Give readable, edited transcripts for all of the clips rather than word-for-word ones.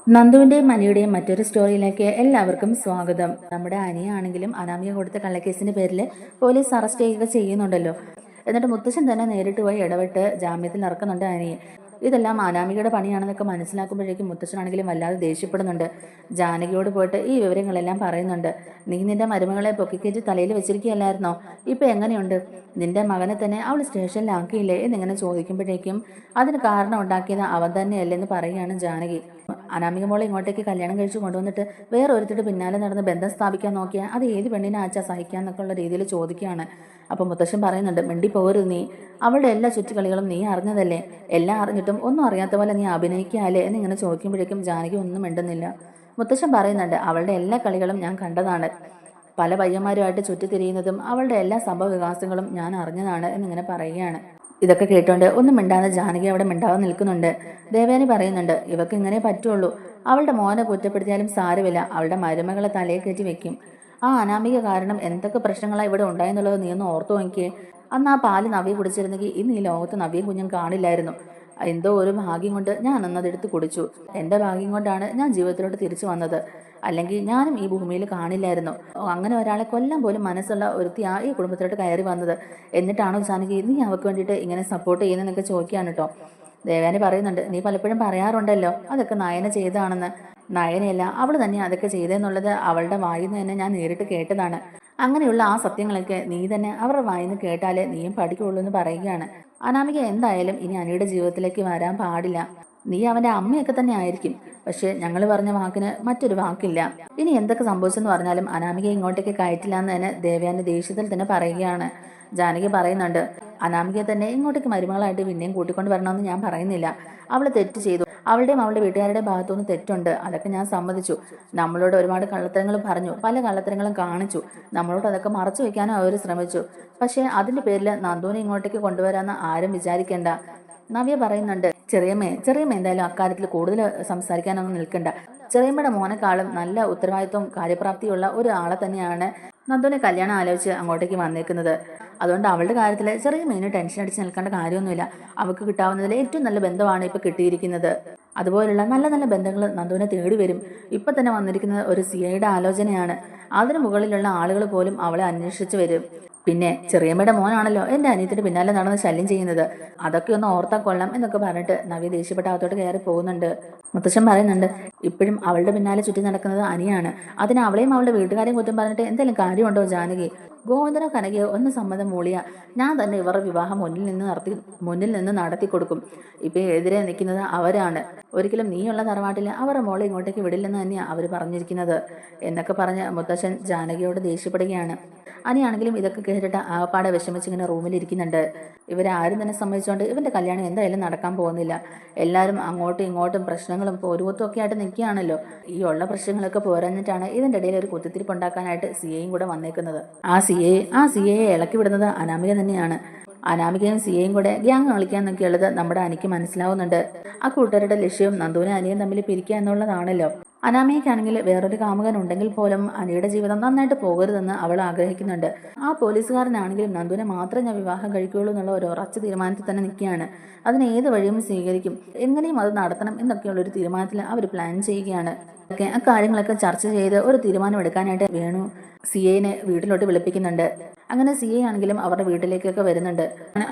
നന്ദുവിന്റെയും മനിയുടെയും മറ്റൊരു സ്റ്റോറിയിലേക്ക് എല്ലാവർക്കും സ്വാഗതം. നമ്മുടെ അനിയാണെങ്കിലും അനാമിക കൊടുത്ത കള്ളക്കേസിന്റെ പേരിൽ പോലീസ് അറസ്റ്റ് ചെയ്യുക ചെയ്യുന്നുണ്ടല്ലോ. എന്നിട്ട് മുത്തശ്ശൻ തന്നെ നേരിട്ട് പോയി ഇടപെട്ട് ജാമ്യത്തിൽ ഇറക്കുന്നുണ്ട് അനിയെ. ഇതെല്ലാം അനാമികയുടെ പണിയാണെന്നൊക്കെ മനസ്സിലാക്കുമ്പോഴേക്കും മുത്തശ്ശനാണെങ്കിലും വല്ലാതെ ദേഷ്യപ്പെടുന്നുണ്ട്. ജാനകിയോട് പോയിട്ട് ഈ വിവരങ്ങളെല്ലാം പറയുന്നുണ്ട്. നീ നിന്റെ മരുമകളെ പൊക്കിക്കേറ്റി തലയിൽ വെച്ചിരിക്കുകയല്ലായിരുന്നോ? ഇപ്പൊ എങ്ങനെയുണ്ട്? നിന്റെ മകനെ തന്നെ അവൾ സ്റ്റേഷനിലാക്കിയില്ലേ എന്നിങ്ങനെ ചോദിക്കുമ്പോഴേക്കും അതിന് കാരണം ഉണ്ടാക്കിയത് അവൻ തന്നെയല്ലെന്ന് പറയുകയാണ് ജാനകി. അനാമിക മോളെ ഇങ്ങോട്ടേക്ക് കല്യാണം കഴിച്ചു കൊണ്ടുവന്നിട്ട് വേറെ ഒരുത്തിട്ട് പിന്നാലെ നടന്ന് ബന്ധം സ്ഥാപിക്കാൻ നോക്കിയാൽ അത് ഏത് പെണ്ണിനെ ആച്ചാ സഹിക്കാന്നൊക്കെ ഉള്ള രീതിയിൽ ചോദിക്കുകയാണ്. അപ്പം മുത്തശ്ശൻ പറയുന്നുണ്ട്, മിണ്ടി പോകരുത് നീ. അവളുടെ എല്ലാ ചുറ്റുകളികളും നീ അറിഞ്ഞതല്ലേ? എല്ലാം അറിഞ്ഞിട്ടും ഒന്നും അറിയാത്ത പോലെ നീ അഭിനയിക്കാല്ലേ എന്നിങ്ങനെ ചോദിക്കുമ്പോഴേക്കും ജാനകി ഒന്നും മിണ്ടുന്നില്ല. മുത്തശ്ശൻ പറയുന്നുണ്ട്, അവളുടെ എല്ലാ കളികളും ഞാൻ കണ്ടതാണ്. പല പയ്യന്മാരുമായിട്ട് ചുറ്റിത്തിരിയുന്നതും അവളുടെ എല്ലാ സംഭവ വികാസങ്ങളും ഞാൻ അറിഞ്ഞതാണ് എന്നിങ്ങനെ പറയുകയാണ്. ഇതൊക്കെ കേട്ടോണ്ട് ഒന്നും മിണ്ടാതെ ജാനകി അവിടെ മിണ്ടാതെ നിൽക്കുന്നുണ്ട്. ദേവയാനി പറയുന്നുണ്ട്, ഇവക്ക് ഇങ്ങനെ പറ്റുള്ളൂ. അവളുടെ മോനെ കുറ്റപ്പെടുത്തിയാലും സാരമില്ല, അവളുടെ മരുമകളെ തലയെ കയറ്റി വെക്കും. ആ അനാമിക കാരണം എന്തൊക്കെ പ്രശ്നങ്ങളാണ് ഇവിടെ ഉണ്ടായെന്നുള്ളത് നീ ഒന്ന് ഓർത്തു നോക്കിയേ. അന്ന് ആ പാല് നവ്യ കുടിച്ചിരുന്നെങ്കിൽ ഇന്ന് ഈ ലോകത്ത് നവ്യം കുഞ്ഞും കാണില്ലായിരുന്നു. എന്തോ ഒരു ഭാഗ്യം കൊണ്ട് ഞാൻ അന്നതെടുത്ത് കുടിച്ചു. എൻ്റെ ഭാഗ്യം കൊണ്ടാണ് ഞാൻ ജീവിതത്തിലോട്ട് തിരിച്ചു വന്നത്. അല്ലെങ്കിൽ ഞാനും ഈ ഭൂമിയിൽ കാണില്ലായിരുന്നു. അങ്ങനെ ഒരാളെ കൊല്ലാൻ പോലും മനസ്സുള്ള ഒരുത്തിയാ ഈ കുടുംബത്തിലോട്ട് കയറി വന്നത്. എന്നിട്ടാണോ ജാനകി നീ അവൾക്ക് വേണ്ടിയിട്ട് ഇങ്ങനെ സപ്പോർട്ട് ചെയ്യുന്നതെന്നൊക്കെ ചോദിക്കുകയാണ് കേട്ടോ. ദേവാനി പറയുന്നുണ്ട്, നീ പലപ്പോഴും പറയാറുണ്ടല്ലോ അതൊക്കെ നയന ചെയ്തതാണെന്ന്. നയനയല്ല, അവൾ തന്നെ അതൊക്കെ ചെയ്തെന്നുള്ളത് അവളുടെ വായിൽ നിന്ന് തന്നെ ഞാൻ നേരിട്ട് കേട്ടതാണ്. അങ്ങനെയുള്ള ആ സത്യങ്ങളൊക്കെ നീ തന്നെ അവരുടെ വായിൽ നിന്ന് കേട്ടാലേ നീയും പഠിക്കുള്ളൂ എന്ന് പറയുകയാണ്. അനാമിക എന്തായാലും ഇനി അനിയുടെ ജീവിതത്തിലേക്ക് വരാൻ പാടില്ല. നീ അവന്റെ അമ്മയൊക്കെ തന്നെ ആയിരിക്കും, പക്ഷെ ഞങ്ങൾ പറഞ്ഞ വാക്കിന് മറ്റൊരു വാക്കില്ല. ഇനി എന്തൊക്കെ സംഭവിച്ചെന്ന് പറഞ്ഞാലും അനാമിക ഇങ്ങോട്ടേക്ക് കയറ്റില്ല എന്ന് തന്നെ ദേവയാനി ദേഷ്യത്തിൽ തന്നെ പറയുകയാണ്. ജാനകി പറയുന്നുണ്ട്, അനാമികയെ തന്നെ ഇങ്ങോട്ടേക്ക് മരുമകളായിട്ട് പിന്നെയും കൂട്ടിക്കൊണ്ട് വരണമെന്ന് ഞാൻ പറയുന്നില്ല. അവൾ തെറ്റ് ചെയ്തു. അവളുടെയും അവളുടെ വീട്ടുകാരുടെ ഭാഗത്തുനിന്ന് തെറ്റുണ്ട്, അതൊക്കെ ഞാൻ സമ്മതിച്ചു. നമ്മളോട് ഒരുപാട് കള്ളത്തരങ്ങൾ പറഞ്ഞു, പല കള്ളത്തരങ്ങളും കാണിച്ചു. നമ്മളോട് അതൊക്കെ മറച്ചു വെക്കാനും അവർ ശ്രമിച്ചു. പക്ഷേ അതിന്റെ പേരിൽ നന്ദുവിനെ ഇങ്ങോട്ടേക്ക് കൊണ്ടുവരാമെന്ന് ആരും വിചാരിക്കേണ്ട. നവ്യ പറയുന്നുണ്ട്, ചെറിയമ്മ എന്തായാലും അക്കാര്യത്തിൽ കൂടുതൽ സംസാരിക്കാനൊന്നും നിൽക്കണ്ട. ചെറിയമ്മയുടെ മോനെക്കാളും നല്ല ഉത്തരവാദിത്വം കാര്യപ്രാപ്തിയുള്ള ഒരു ആളെ തന്നെയാണ് നന്ദുവിനെ കല്യാണം ആലോചിച്ച് അങ്ങോട്ടേക്ക് വന്നേക്കുന്നത്. അതുകൊണ്ട് അവളുടെ കാര്യത്തിൽ ചെറിയ മീന് ടെൻഷൻ അടിച്ച് നിൽക്കേണ്ട കാര്യമൊന്നുമില്ല. അവൾക്ക് കിട്ടാവുന്നതിൽ ഏറ്റവും നല്ല ബന്ധമാണ് ഇപ്പൊ കിട്ടിയിരിക്കുന്നത്. അതുപോലുള്ള നല്ല നല്ല ബന്ധങ്ങൾ നന്ദുവിനെ തേടി വരും. ഇപ്പൊ തന്നെ വന്നിരിക്കുന്നത് ഒരു സിഐയുടെ ആലോചനയാണ്. അതിന് മുകളിലുള്ള ആളുകൾ പോലും അവളെ അന്വേഷിച്ച് വരും. പിന്നെ ചെറിയമ്മയുടെ മോനാണല്ലോ എൻ്റെ അനിയത്തിന്റെ പിന്നാലെ നടന്ന് ശല്യം ചെയ്യുന്നത്. അതൊക്കെ ഒന്ന് ഓർത്താൽ കൊള്ളാം എന്നൊക്കെ പറഞ്ഞിട്ട് നവ്യ ദേഷ്യപ്പെട്ട അകത്തോട്ട് കയറി പോകുന്നുണ്ട്. മുത്തശ്ശൻ പറയുന്നുണ്ട്, ഇപ്പോഴും അവളുടെ പിന്നാലെ ചുറ്റി നടക്കുന്നത് അനിയാണ്. അതിന് അവളെയും അവളുടെ വീട്ടുകാരെയും കുറ്റം പറഞ്ഞിട്ട് എന്തെങ്കിലും കാര്യമുണ്ടോ ജാനകി? ഗോവിന്ദനോ കനകയോ ഒന്ന് സമ്മതം മൂളിയ ഞാൻ തന്നെ ഇവരുടെ വിവാഹം മുന്നിൽ നിന്ന് നടത്തി കൊടുക്കും. ഇപ്പൊ എതിരെ നിൽക്കുന്നത് അവരാണ്. ഒരിക്കലും നീയുള്ള തറവാട്ടിൽ അവരുടെ മോളെ ഇങ്ങോട്ടേക്ക് വിടില്ലെന്ന് തന്നെയാണ് അവർ പറഞ്ഞിരിക്കുന്നത് എന്നൊക്കെ പറഞ്ഞ് മുത്തശ്ശൻ ജാനകിയോട് ദേഷ്യപ്പെടുകയാണ്. അനിയാണെങ്കിലും ഇതൊക്കെ കേട്ടിട്ട് ആകപ്പാടെ വിഷമിച്ചിങ്ങനെ റൂമിലിരിക്കുന്നുണ്ട്. ഇവരാരും തന്നെ സമ്മതിച്ചുകൊണ്ട് ഇവന്റെ കല്യാണം എന്തായാലും നടക്കാൻ പോകുന്നില്ല. എല്ലാവരും അങ്ങോട്ടും ഇങ്ങോട്ടും പ്രശ്നങ്ങളും പോരുവത്തും ഒക്കെ ആയിട്ട് നിൽക്കുകയാണല്ലോ. ഈ ഉള്ള പ്രശ്നങ്ങളൊക്കെ പോരഞ്ഞിട്ടാണ് ഇതിന്റെ ഇടയിൽ ഒരു കുത്തിത്തിരിപ്പ് ഉണ്ടാക്കാനായിട്ട് സിയെയും കൂടെ വന്നേക്കുന്നത്. ആ സിയെ ഇളക്കി വിടുന്നത് അനാമിക തന്നെയാണ്. അനാമികയും സിയെയും കൂടെ ഗ്യാങ് കളിക്കാന്നൊക്കെയുള്ളത് നമ്മുടെ അനിക്ക് മനസ്സിലാവുന്നുണ്ട്. ആ കൂട്ടുകാരുടെ ലക്ഷ്യം നന്ദുവിനെ അനിയും തമ്മിൽ പിരിക്കുക എന്നുള്ളതാണല്ലോ. അനാമികയ്ക്കാണെങ്കിൽ വേറൊരു കാമുകൻ ഉണ്ടെങ്കിൽ പോലും അനിയുടെ ജീവിതം നന്നായിട്ട് പോകരുതെന്ന് അവൾ ആഗ്രഹിക്കുന്നുണ്ട്. ആ പോലീസുകാരനാണെങ്കിലും നന്ദുവിനെ മാത്രമേ ഞാൻ വിവാഹം കഴിക്കുകയുള്ളൂ എന്നുള്ള ഒരു ഉറച്ച തീരുമാനത്തിൽ തന്നെ നിൽക്കുകയാണ്. അതിന് ഏത് വഴിയും സ്വീകരിക്കും, എങ്ങനെയും അത് നടത്തണം എന്നൊക്കെയുള്ള ഒരു തീരുമാനത്തിൽ അവർ പ്ലാൻ ചെയ്യുകയാണ്. ആ കാര്യങ്ങളൊക്കെ ചർച്ച ചെയ്ത് ഒരു തീരുമാനം എടുക്കാനായിട്ട് വേണു സിയെനെ വീട്ടിലോട്ട് വിളിപ്പിക്കുന്നുണ്ട്. അങ്ങനെ സിയെ ആണെങ്കിലും അവരുടെ വീട്ടിലേക്കൊക്കെ വരുന്നുണ്ട്.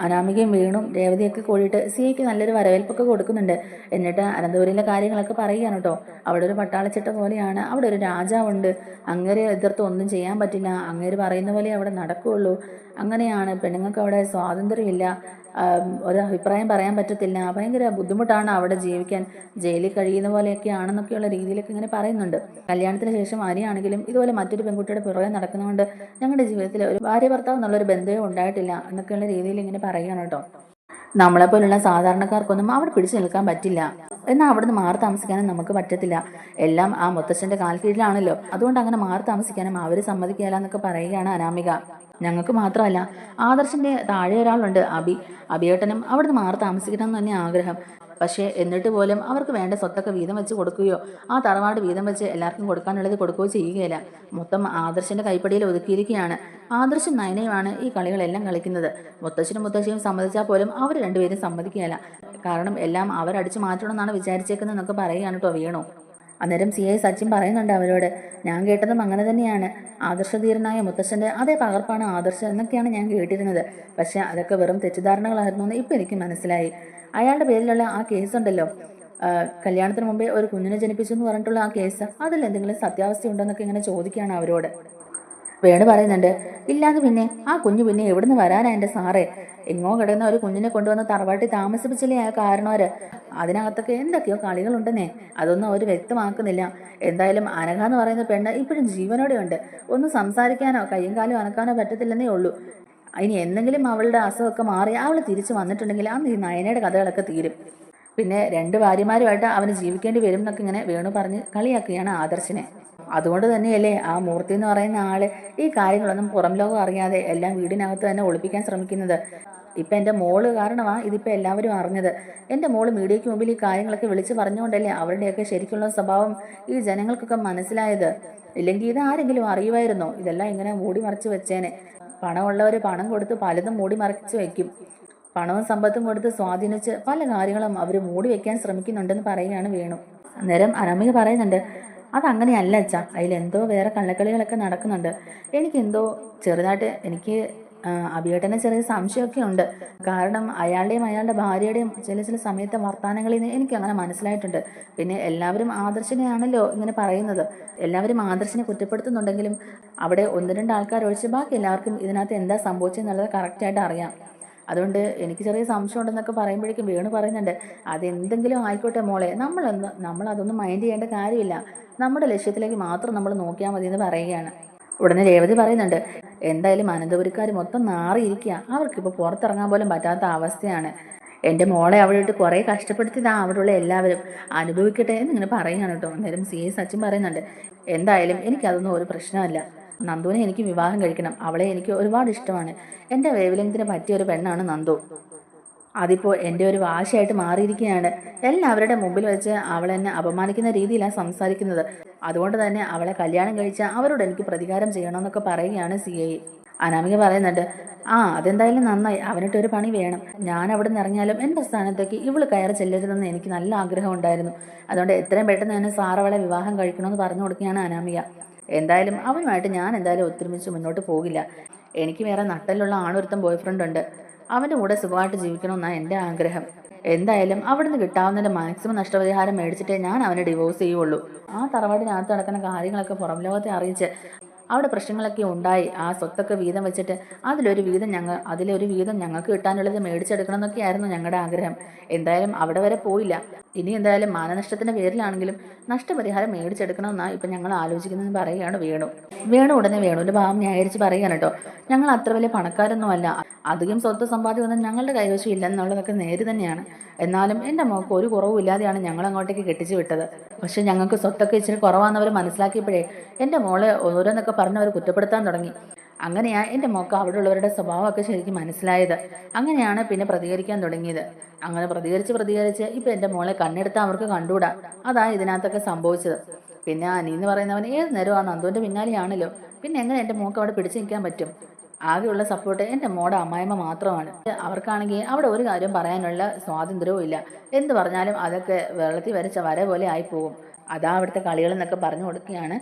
അനാമികയും വീണും രേവതിയൊക്കെ കൂടിയിട്ട് സിയയ്ക്ക് നല്ലൊരു വരവേൽപ്പൊക്കെ കൊടുക്കുന്നുണ്ട്. എന്നിട്ട് അനന്തപുരിയിലെ കാര്യങ്ങളൊക്കെ പറയുകയാണ് കേട്ടോ. അവിടെ ഒരു പട്ടാളച്ചിട്ട പോലെയാണ്, അവിടെ ഒരു രാജാവുണ്ട്. അങ്ങേരെ എതിർത്ത് ഒന്നും ചെയ്യാൻ പറ്റില്ല, അങ്ങേര് പറയുന്ന പോലെ അവിടെ നടക്കുകയുള്ളൂ. അങ്ങനെയാണ്, പെണ്ണുങ്ങൾക്ക് അവിടെ സ്വാതന്ത്ര്യമില്ല, ഒരു അഭിപ്രായം പറയാൻ പറ്റത്തില്ല, ഭയങ്കര ബുദ്ധിമുട്ടാണ് അവിടെ ജീവിക്കാൻ, ജയിലിൽ കഴിയുന്ന പോലെയൊക്കെ ആണെന്നൊക്കെയുള്ള രീതിയിലൊക്കെ ഇങ്ങനെ പറയുന്നുണ്ട്. കല്യാണത്തിന് ശേഷം ആരെയാണെങ്കിലും ഇതുപോലെ മറ്റൊരു പെൺകുട്ടിയുടെ പുറകെ നടക്കുന്നതുകൊണ്ട് ഞങ്ങളുടെ ജീവിതത്തിൽ ഒരു ഭാര്യ ഭർത്താവ് എന്നുള്ളൊരു ബന്ധമേ ഉണ്ടായിട്ടില്ല എന്നൊക്കെയുള്ള രീതിയിൽ ഇങ്ങനെ പറയുകയാണ് കേട്ടോ. നമ്മളെപ്പോലുള്ള സാധാരണക്കാർക്കൊന്നും അവിടെ പിടിച്ചു നിൽക്കാൻ പറ്റില്ല, എന്നാൽ അവിടുന്ന് മാറി താമസിക്കാനും നമുക്ക് പറ്റത്തില്ല. എല്ലാം ആ മുത്തശ്ശന്റെ കാൽ കീഴിലാണല്ലോ, അതുകൊണ്ട് അങ്ങനെ മാറി താമസിക്കാനും അവർ സമ്മതിക്കില്ല എന്നൊക്കെ പറയുകയാണ് അനാമിക. ഞങ്ങൾക്ക് മാത്രമല്ല, ആദർശിന്റെ താഴെ ഒരാളുണ്ട്, അഭിയേട്ടനും അവിടുന്ന് മാറി താമസിക്കണം എന്ന് തന്നെ ആഗ്രഹം. പക്ഷേ എന്നിട്ട് പോലും അവർക്ക് വേണ്ട സ്വത്തൊക്കെ വീതം വെച്ച് കൊടുക്കുകയോ ആ തറവാട് വീതം വെച്ച് എല്ലാവർക്കും കൊടുക്കാനുള്ളത് കൊടുക്കുകയോ ചെയ്യുകയില്ല. മൊത്തം ആദർശന്റെ കൈപ്പടിയിൽ ഒതുക്കിയിരിക്കുകയാണ്. ആദർശം നയനയുമാണ് ഈ കളികളെല്ലാം കളിക്കുന്നത്. മുത്തശ്ശനും മുത്തശ്ശിയും സമ്മതിച്ചാൽ പോലും അവർ രണ്ടുപേരും സമ്മതിക്കുകയില്ല. കാരണം എല്ലാം അവരടിച്ചു മാറ്റണമെന്നാണ് വിചാരിച്ചേക്കുന്നതെന്നൊക്കെ പറയുകയാണ് കേട്ടോ വീണു. അന്നേരം സി ഐ സച്ചിൻ പറയുന്നുണ്ട് അവരോട്, ഞാൻ കേട്ടതും അങ്ങനെ തന്നെയാണ്. ആദർശധീരനായ മുത്തശ്ശൻ്റെ അതേ പകർപ്പാണ് ആദർശം എന്നൊക്കെയാണ് ഞാൻ കേട്ടിരുന്നത്. പക്ഷെ അതൊക്കെ വെറും തെറ്റിദ്ധാരണകളായിരുന്നു എന്ന് ഇപ്പം എനിക്ക് മനസ്സിലായി. അയാളുടെ പേരിലുള്ള ആ കേസുണ്ടല്ലോ, കല്യാണത്തിന് മുമ്പേ ഒരു കുഞ്ഞിനെ ജനിപ്പിച്ചു എന്ന് പറഞ്ഞിട്ടുള്ള ആ കേസ്, അതിൽ എന്തെങ്കിലും സത്യാവസ്ഥ ഉണ്ടോ എന്നൊക്കെ ഇങ്ങനെ ചോദിക്കുകയാണ് അവരോട്. വേണു പറയുന്നുണ്ട്, ഇല്ലാതെ പിന്നെ ആ കുഞ്ഞു പിന്നെ എവിടുന്ന് വരാനാ എൻ്റെ സാറേ? എങ്ങോ കിടന്ന ഒരു കുഞ്ഞിനെ കൊണ്ടുവന്ന് തറവാട്ടിൽ താമസിപ്പിച്ചില്ലേ ആ കാരണവര്. അതിനകത്തൊക്കെ എന്തൊക്കെയോ കളികളുണ്ടെന്നേ, അതൊന്നും അവർ വ്യക്തമാക്കുന്നില്ല. എന്തായാലും അനഘ എന്ന് പറയുന്ന പെണ്ണ് ഇപ്പോഴും ജീവനോടെ ഉണ്ട്. ഒന്ന് സംസാരിക്കാനോ കയ്യും കാലും അനക്കാനോ പറ്റത്തില്ലെന്നേ ഉള്ളൂ. ഇനി എന്തെങ്കിലും അവളുടെ അസുഖമൊക്കെ മാറി അവൾ തിരിച്ചു വന്നിട്ടുണ്ടെങ്കിൽ അന്ന് ഈ നയനയുടെ കഥകളൊക്കെ തീരും. പിന്നെ 2 ഭാര്യമാരുമായിട്ട് അവന് ജീവിക്കേണ്ടി വരും എന്നൊക്കെ ഇങ്ങനെ വേണു പറഞ്ഞ് കളിയാക്കുകയാണ് ആദർശിനെ. അതുകൊണ്ട് തന്നെയല്ലേ ആ മൂർത്തി എന്ന് പറയുന്ന ആള് ഈ കാര്യങ്ങളൊന്നും പുറം ലോകം അറിയാതെ എല്ലാം വീടിനകത്ത് തന്നെ ഒളിപ്പിക്കാൻ ശ്രമിക്കുന്നത്. ഇപ്പം എൻ്റെ മോള് കാരണമാ ഇതിപ്പോൾ എല്ലാവരും അറിഞ്ഞത്. എൻ്റെ മോള് മീഡിയയ്ക്ക് മുമ്പിൽ ഈ കാര്യങ്ങളൊക്കെ വിളിച്ചു പറഞ്ഞുകൊണ്ടല്ലേ അവരുടെയൊക്കെ ശരിക്കുള്ള സ്വഭാവം ഈ ജനങ്ങൾക്കൊക്കെ മനസ്സിലായത്. ഇല്ലെങ്കിൽ ഇത് ആരെങ്കിലും അറിയുമായിരുന്നോ? ഇതെല്ലാം ഇങ്ങനെ മൂടി മറിച്ച് വെച്ചേനെ. പണമുള്ളവർ പണം കൊടുത്ത് പലതും മൂടി മറിച്ച് വയ്ക്കും. പണവും സമ്പത്തും കൊടുത്ത് സ്വാധീനിച്ച് പല കാര്യങ്ങളും അവർ മൂടി വെക്കാൻ ശ്രമിക്കുന്നുണ്ടെന്ന് പറയുകയാണ് വേണു. അന്നേരം അനാമിക പറയുന്നുണ്ട്, അതങ്ങനെയല്ല അച്ഛാ, അതിലെന്തോ വേറെ കള്ളക്കളികളൊക്കെ നടക്കുന്നുണ്ട്. എനിക്കെന്തോ ചെറുതായിട്ട് എനിക്ക് അഭിയേട്ടനെ ചെറിയ സംശയമൊക്കെ ഉണ്ട്. കാരണം അയാളുടെയും അയാളുടെ ഭാര്യയുടെയും ചില സമയത്തെ വർത്തമാനങ്ങളിൽ നിന്ന് എനിക്ക് അങ്ങനെ മനസ്സിലായിട്ടുണ്ട്. പിന്നെ എല്ലാവരും ആദർശിനെയാണല്ലോ ഇങ്ങനെ പറയുന്നത്. എല്ലാവരും ആദർശിനെ കുറ്റപ്പെടുത്തുന്നുണ്ടെങ്കിലും അവിടെ 1-2 ആൾക്കാർ ഒഴിച്ച് ബാക്കി എല്ലാവർക്കും ഇതിനകത്ത് എന്താ സംഭവിച്ചെന്നുള്ളത് കറക്റ്റായിട്ട് അറിയാം. അതുകൊണ്ട് എനിക്ക് ചെറിയ സംശയം ഉണ്ടെന്നൊക്കെ പറയുമ്പോഴേക്കും വേണു പറയുന്നുണ്ട്, അതെന്തെങ്കിലും ആയിക്കോട്ടെ മോളെ, നമ്മളതൊന്നും മൈൻഡ് ചെയ്യേണ്ട കാര്യമില്ല. നമ്മുടെ ലക്ഷ്യത്തിലേക്ക് മാത്രം നമ്മൾ നോക്കിയാൽ മതി എന്ന് പറയുകയാണ്. ഉടനെ രേവതി പറയുന്നുണ്ട്, എന്തായാലും അനന്തപുരിക്കാർ മൊത്തം നാറിയിരിക്കുക. അവർക്കിപ്പോൾ പുറത്തിറങ്ങാൻ പോലും പറ്റാത്ത അവസ്ഥയാണ്. എൻ്റെ മോളെ അവിടെയിട്ട് കുറേ കഷ്ടപ്പെടുത്തിയതാ അവിടെയുള്ള എല്ലാവരും, അനുഭവിക്കട്ടെ എന്നിങ്ങനെ പറയുകയാണ് കേട്ടോ. അന്നേരം സി ഐ സച്ചിൻ പറയുന്നുണ്ട്, എന്തായാലും എനിക്കതൊന്നും ഒരു പ്രശ്നമല്ല. നന്ദുവിനെ എനിക്ക് വിവാഹം കഴിക്കണം. അവളെ എനിക്ക് ഒരുപാട് ഇഷ്ടമാണ്. എൻ്റെ വേവലിംഗത്തിന് പറ്റിയ ഒരു പെണ്ണാണ് നന്ദു. അതിപ്പോൾ എൻ്റെ ഒരു വാശിയായിട്ട് മാറിയിരിക്കുകയാണ്. എല്ലാവരുടെ മുമ്പിൽ വെച്ച് അവൾ എന്നെ അപമാനിക്കുന്ന രീതിയിലാണ് സംസാരിക്കുന്നത്. അതുകൊണ്ട് തന്നെ അവളെ കല്യാണം കഴിച്ച അവരോട് എനിക്ക് പ്രതികാരം ചെയ്യണമെന്നൊക്കെ പറയുകയാണ് സി ഐ. അനാമിക പറയുന്നുണ്ട്, അതെന്തായാലും നന്നായി. അവനിട്ടൊരു പണി വേണം. ഞാൻ അവിടെ നിന്ന് ഇറങ്ങിയാലും എൻ്റെ സ്ഥാനത്തേക്ക് ഇവള് കയറി ചെല്ലരുതെന്ന് എനിക്ക് നല്ല ആഗ്രഹം ഉണ്ടായിരുന്നു. അതുകൊണ്ട് എത്രയും പെട്ടെന്ന് തന്നെ സാർ അവളെ വിവാഹം കഴിക്കണമെന്ന് പറഞ്ഞു കൊടുക്കുകയാണ് അനാമിക. എന്തായാലും അവനുമായിട്ട് ഞാൻ എന്തായാലും ഒത്തൊരുമിച്ച് മുന്നോട്ട് പോകില്ല. എനിക്ക് വേറെ നട്ടലുള്ള ആണൊരുത്തം ബോയ്ഫ്രണ്ട് ഉണ്ട്. അവൻ്റെ കൂടെ സുഖമായിട്ട് ജീവിക്കണമെന്നാണ് എൻ്റെ ആഗ്രഹം. എന്തായാലും അവിടുന്ന് കിട്ടാവുന്നതിൻ്റെ മാക്സിമം നഷ്ടപരിഹാരം മേടിച്ചിട്ടേ ഞാൻ അവനെ ഡിവോഴ്സ് ചെയ്യുള്ളൂ. ആ തറവാടിനകത്ത് നടക്കുന്ന കാര്യങ്ങളൊക്കെ പുറം ലോകത്തെ അറിയിച്ച് അവിടെ പ്രശ്നങ്ങളൊക്കെ ഉണ്ടായി ആ സ്വത്തൊക്കെ വീതം വെച്ചിട്ട് അതിലൊരു വീതം ഞങ്ങൾക്ക് കിട്ടാനുള്ളത് മേടിച്ചെടുക്കണം എന്നൊക്കെയായിരുന്നു ഞങ്ങളുടെ ആഗ്രഹം. എന്തായാലും അവിടെ വരെ പോയില്ല. ഇനി എന്തായാലും മാനനഷ്ടത്തിന്റെ പേരിലാണെങ്കിലും നഷ്ടപരിഹാരം മേടിച്ചെടുക്കണമെന്നാണ് ഇപ്പം ഞങ്ങൾ ആലോചിക്കുന്നതെന്ന് പറയുകയാണ് വേണു ഉടനെ വേണുവിൻ്റെ ഭാവം ന്യായീകരിച്ച് പറയുകയാണ് കേട്ടോ. ഞങ്ങൾ അത്ര വലിയ പണക്കാരൊന്നും അല്ല. അധികം സ്വത്ത് സമ്പാദ്യമൊന്നും ഞങ്ങളുടെ കൈവശം ഇല്ലെന്നുള്ളതൊക്കെ നേര് തന്നെയാണ്. എന്നാലും എൻ്റെ മോൾക്ക് ഒരു കുറവുമില്ലാതെയാണ് ഞങ്ങൾ അങ്ങോട്ടേക്ക് കെട്ടിച്ചു വിട്ടത്. പക്ഷെ ഞങ്ങൾക്ക് സ്വത്തൊക്കെ ഇച്ചിരി കുറവാണെന്നവർ മനസ്സിലാക്കിയപ്പോഴേ എൻ്റെ മോളെ ഓരോന്നൊക്കെ പറഞ്ഞവർ കുറ്റപ്പെടുത്താൻ തുടങ്ങി. അങ്ങനെയാ എൻ്റെ മോൾക്ക് അവിടെ ഉള്ളവരുടെ സ്വഭാവമൊക്കെ ശരിക്കും മനസ്സിലായത്. അങ്ങനെയാണ് പിന്നെ പ്രതികരിക്കാൻ തുടങ്ങിയത്. അങ്ങനെ പ്രതികരിച്ച് ഇപ്പം എൻ്റെ മോളെ കണ്ണെടുത്താൽ അവർക്ക് കണ്ടുകൂടാ. അതാ ഇതിനകത്തൊക്കെ സംഭവിച്ചത്. പിന്നെ അനി എന്ന് പറയുന്നവൻ ഏത് നേരം ആ നന്ദുവിൻ്റെ പിന്നാലെയാണല്ലോ. പിന്നെ എങ്ങനെ എൻ്റെ മോൾക്ക് അവിടെ പിടിച്ചു നിൽക്കാൻ പറ്റും? ആകെയുള്ള സപ്പോർട്ട് എൻ്റെ മോടെ അമ്മായിമ്മ മാത്രമാണ്. അവർക്കാണെങ്കിൽ അവിടെ ഒരു കാര്യം പറയാനുള്ള സ്വാതന്ത്ര്യവും ഇല്ല. എന്ത് പറഞ്ഞാലും അതൊക്കെ വെള്ളത്തിൽ വരച്ച വര പോലെ ആയിപ്പോകും. അതാ അവിടുത്തെ കളികളെന്നൊക്കെ പറഞ്ഞു കൊടുക്കുകയാണ്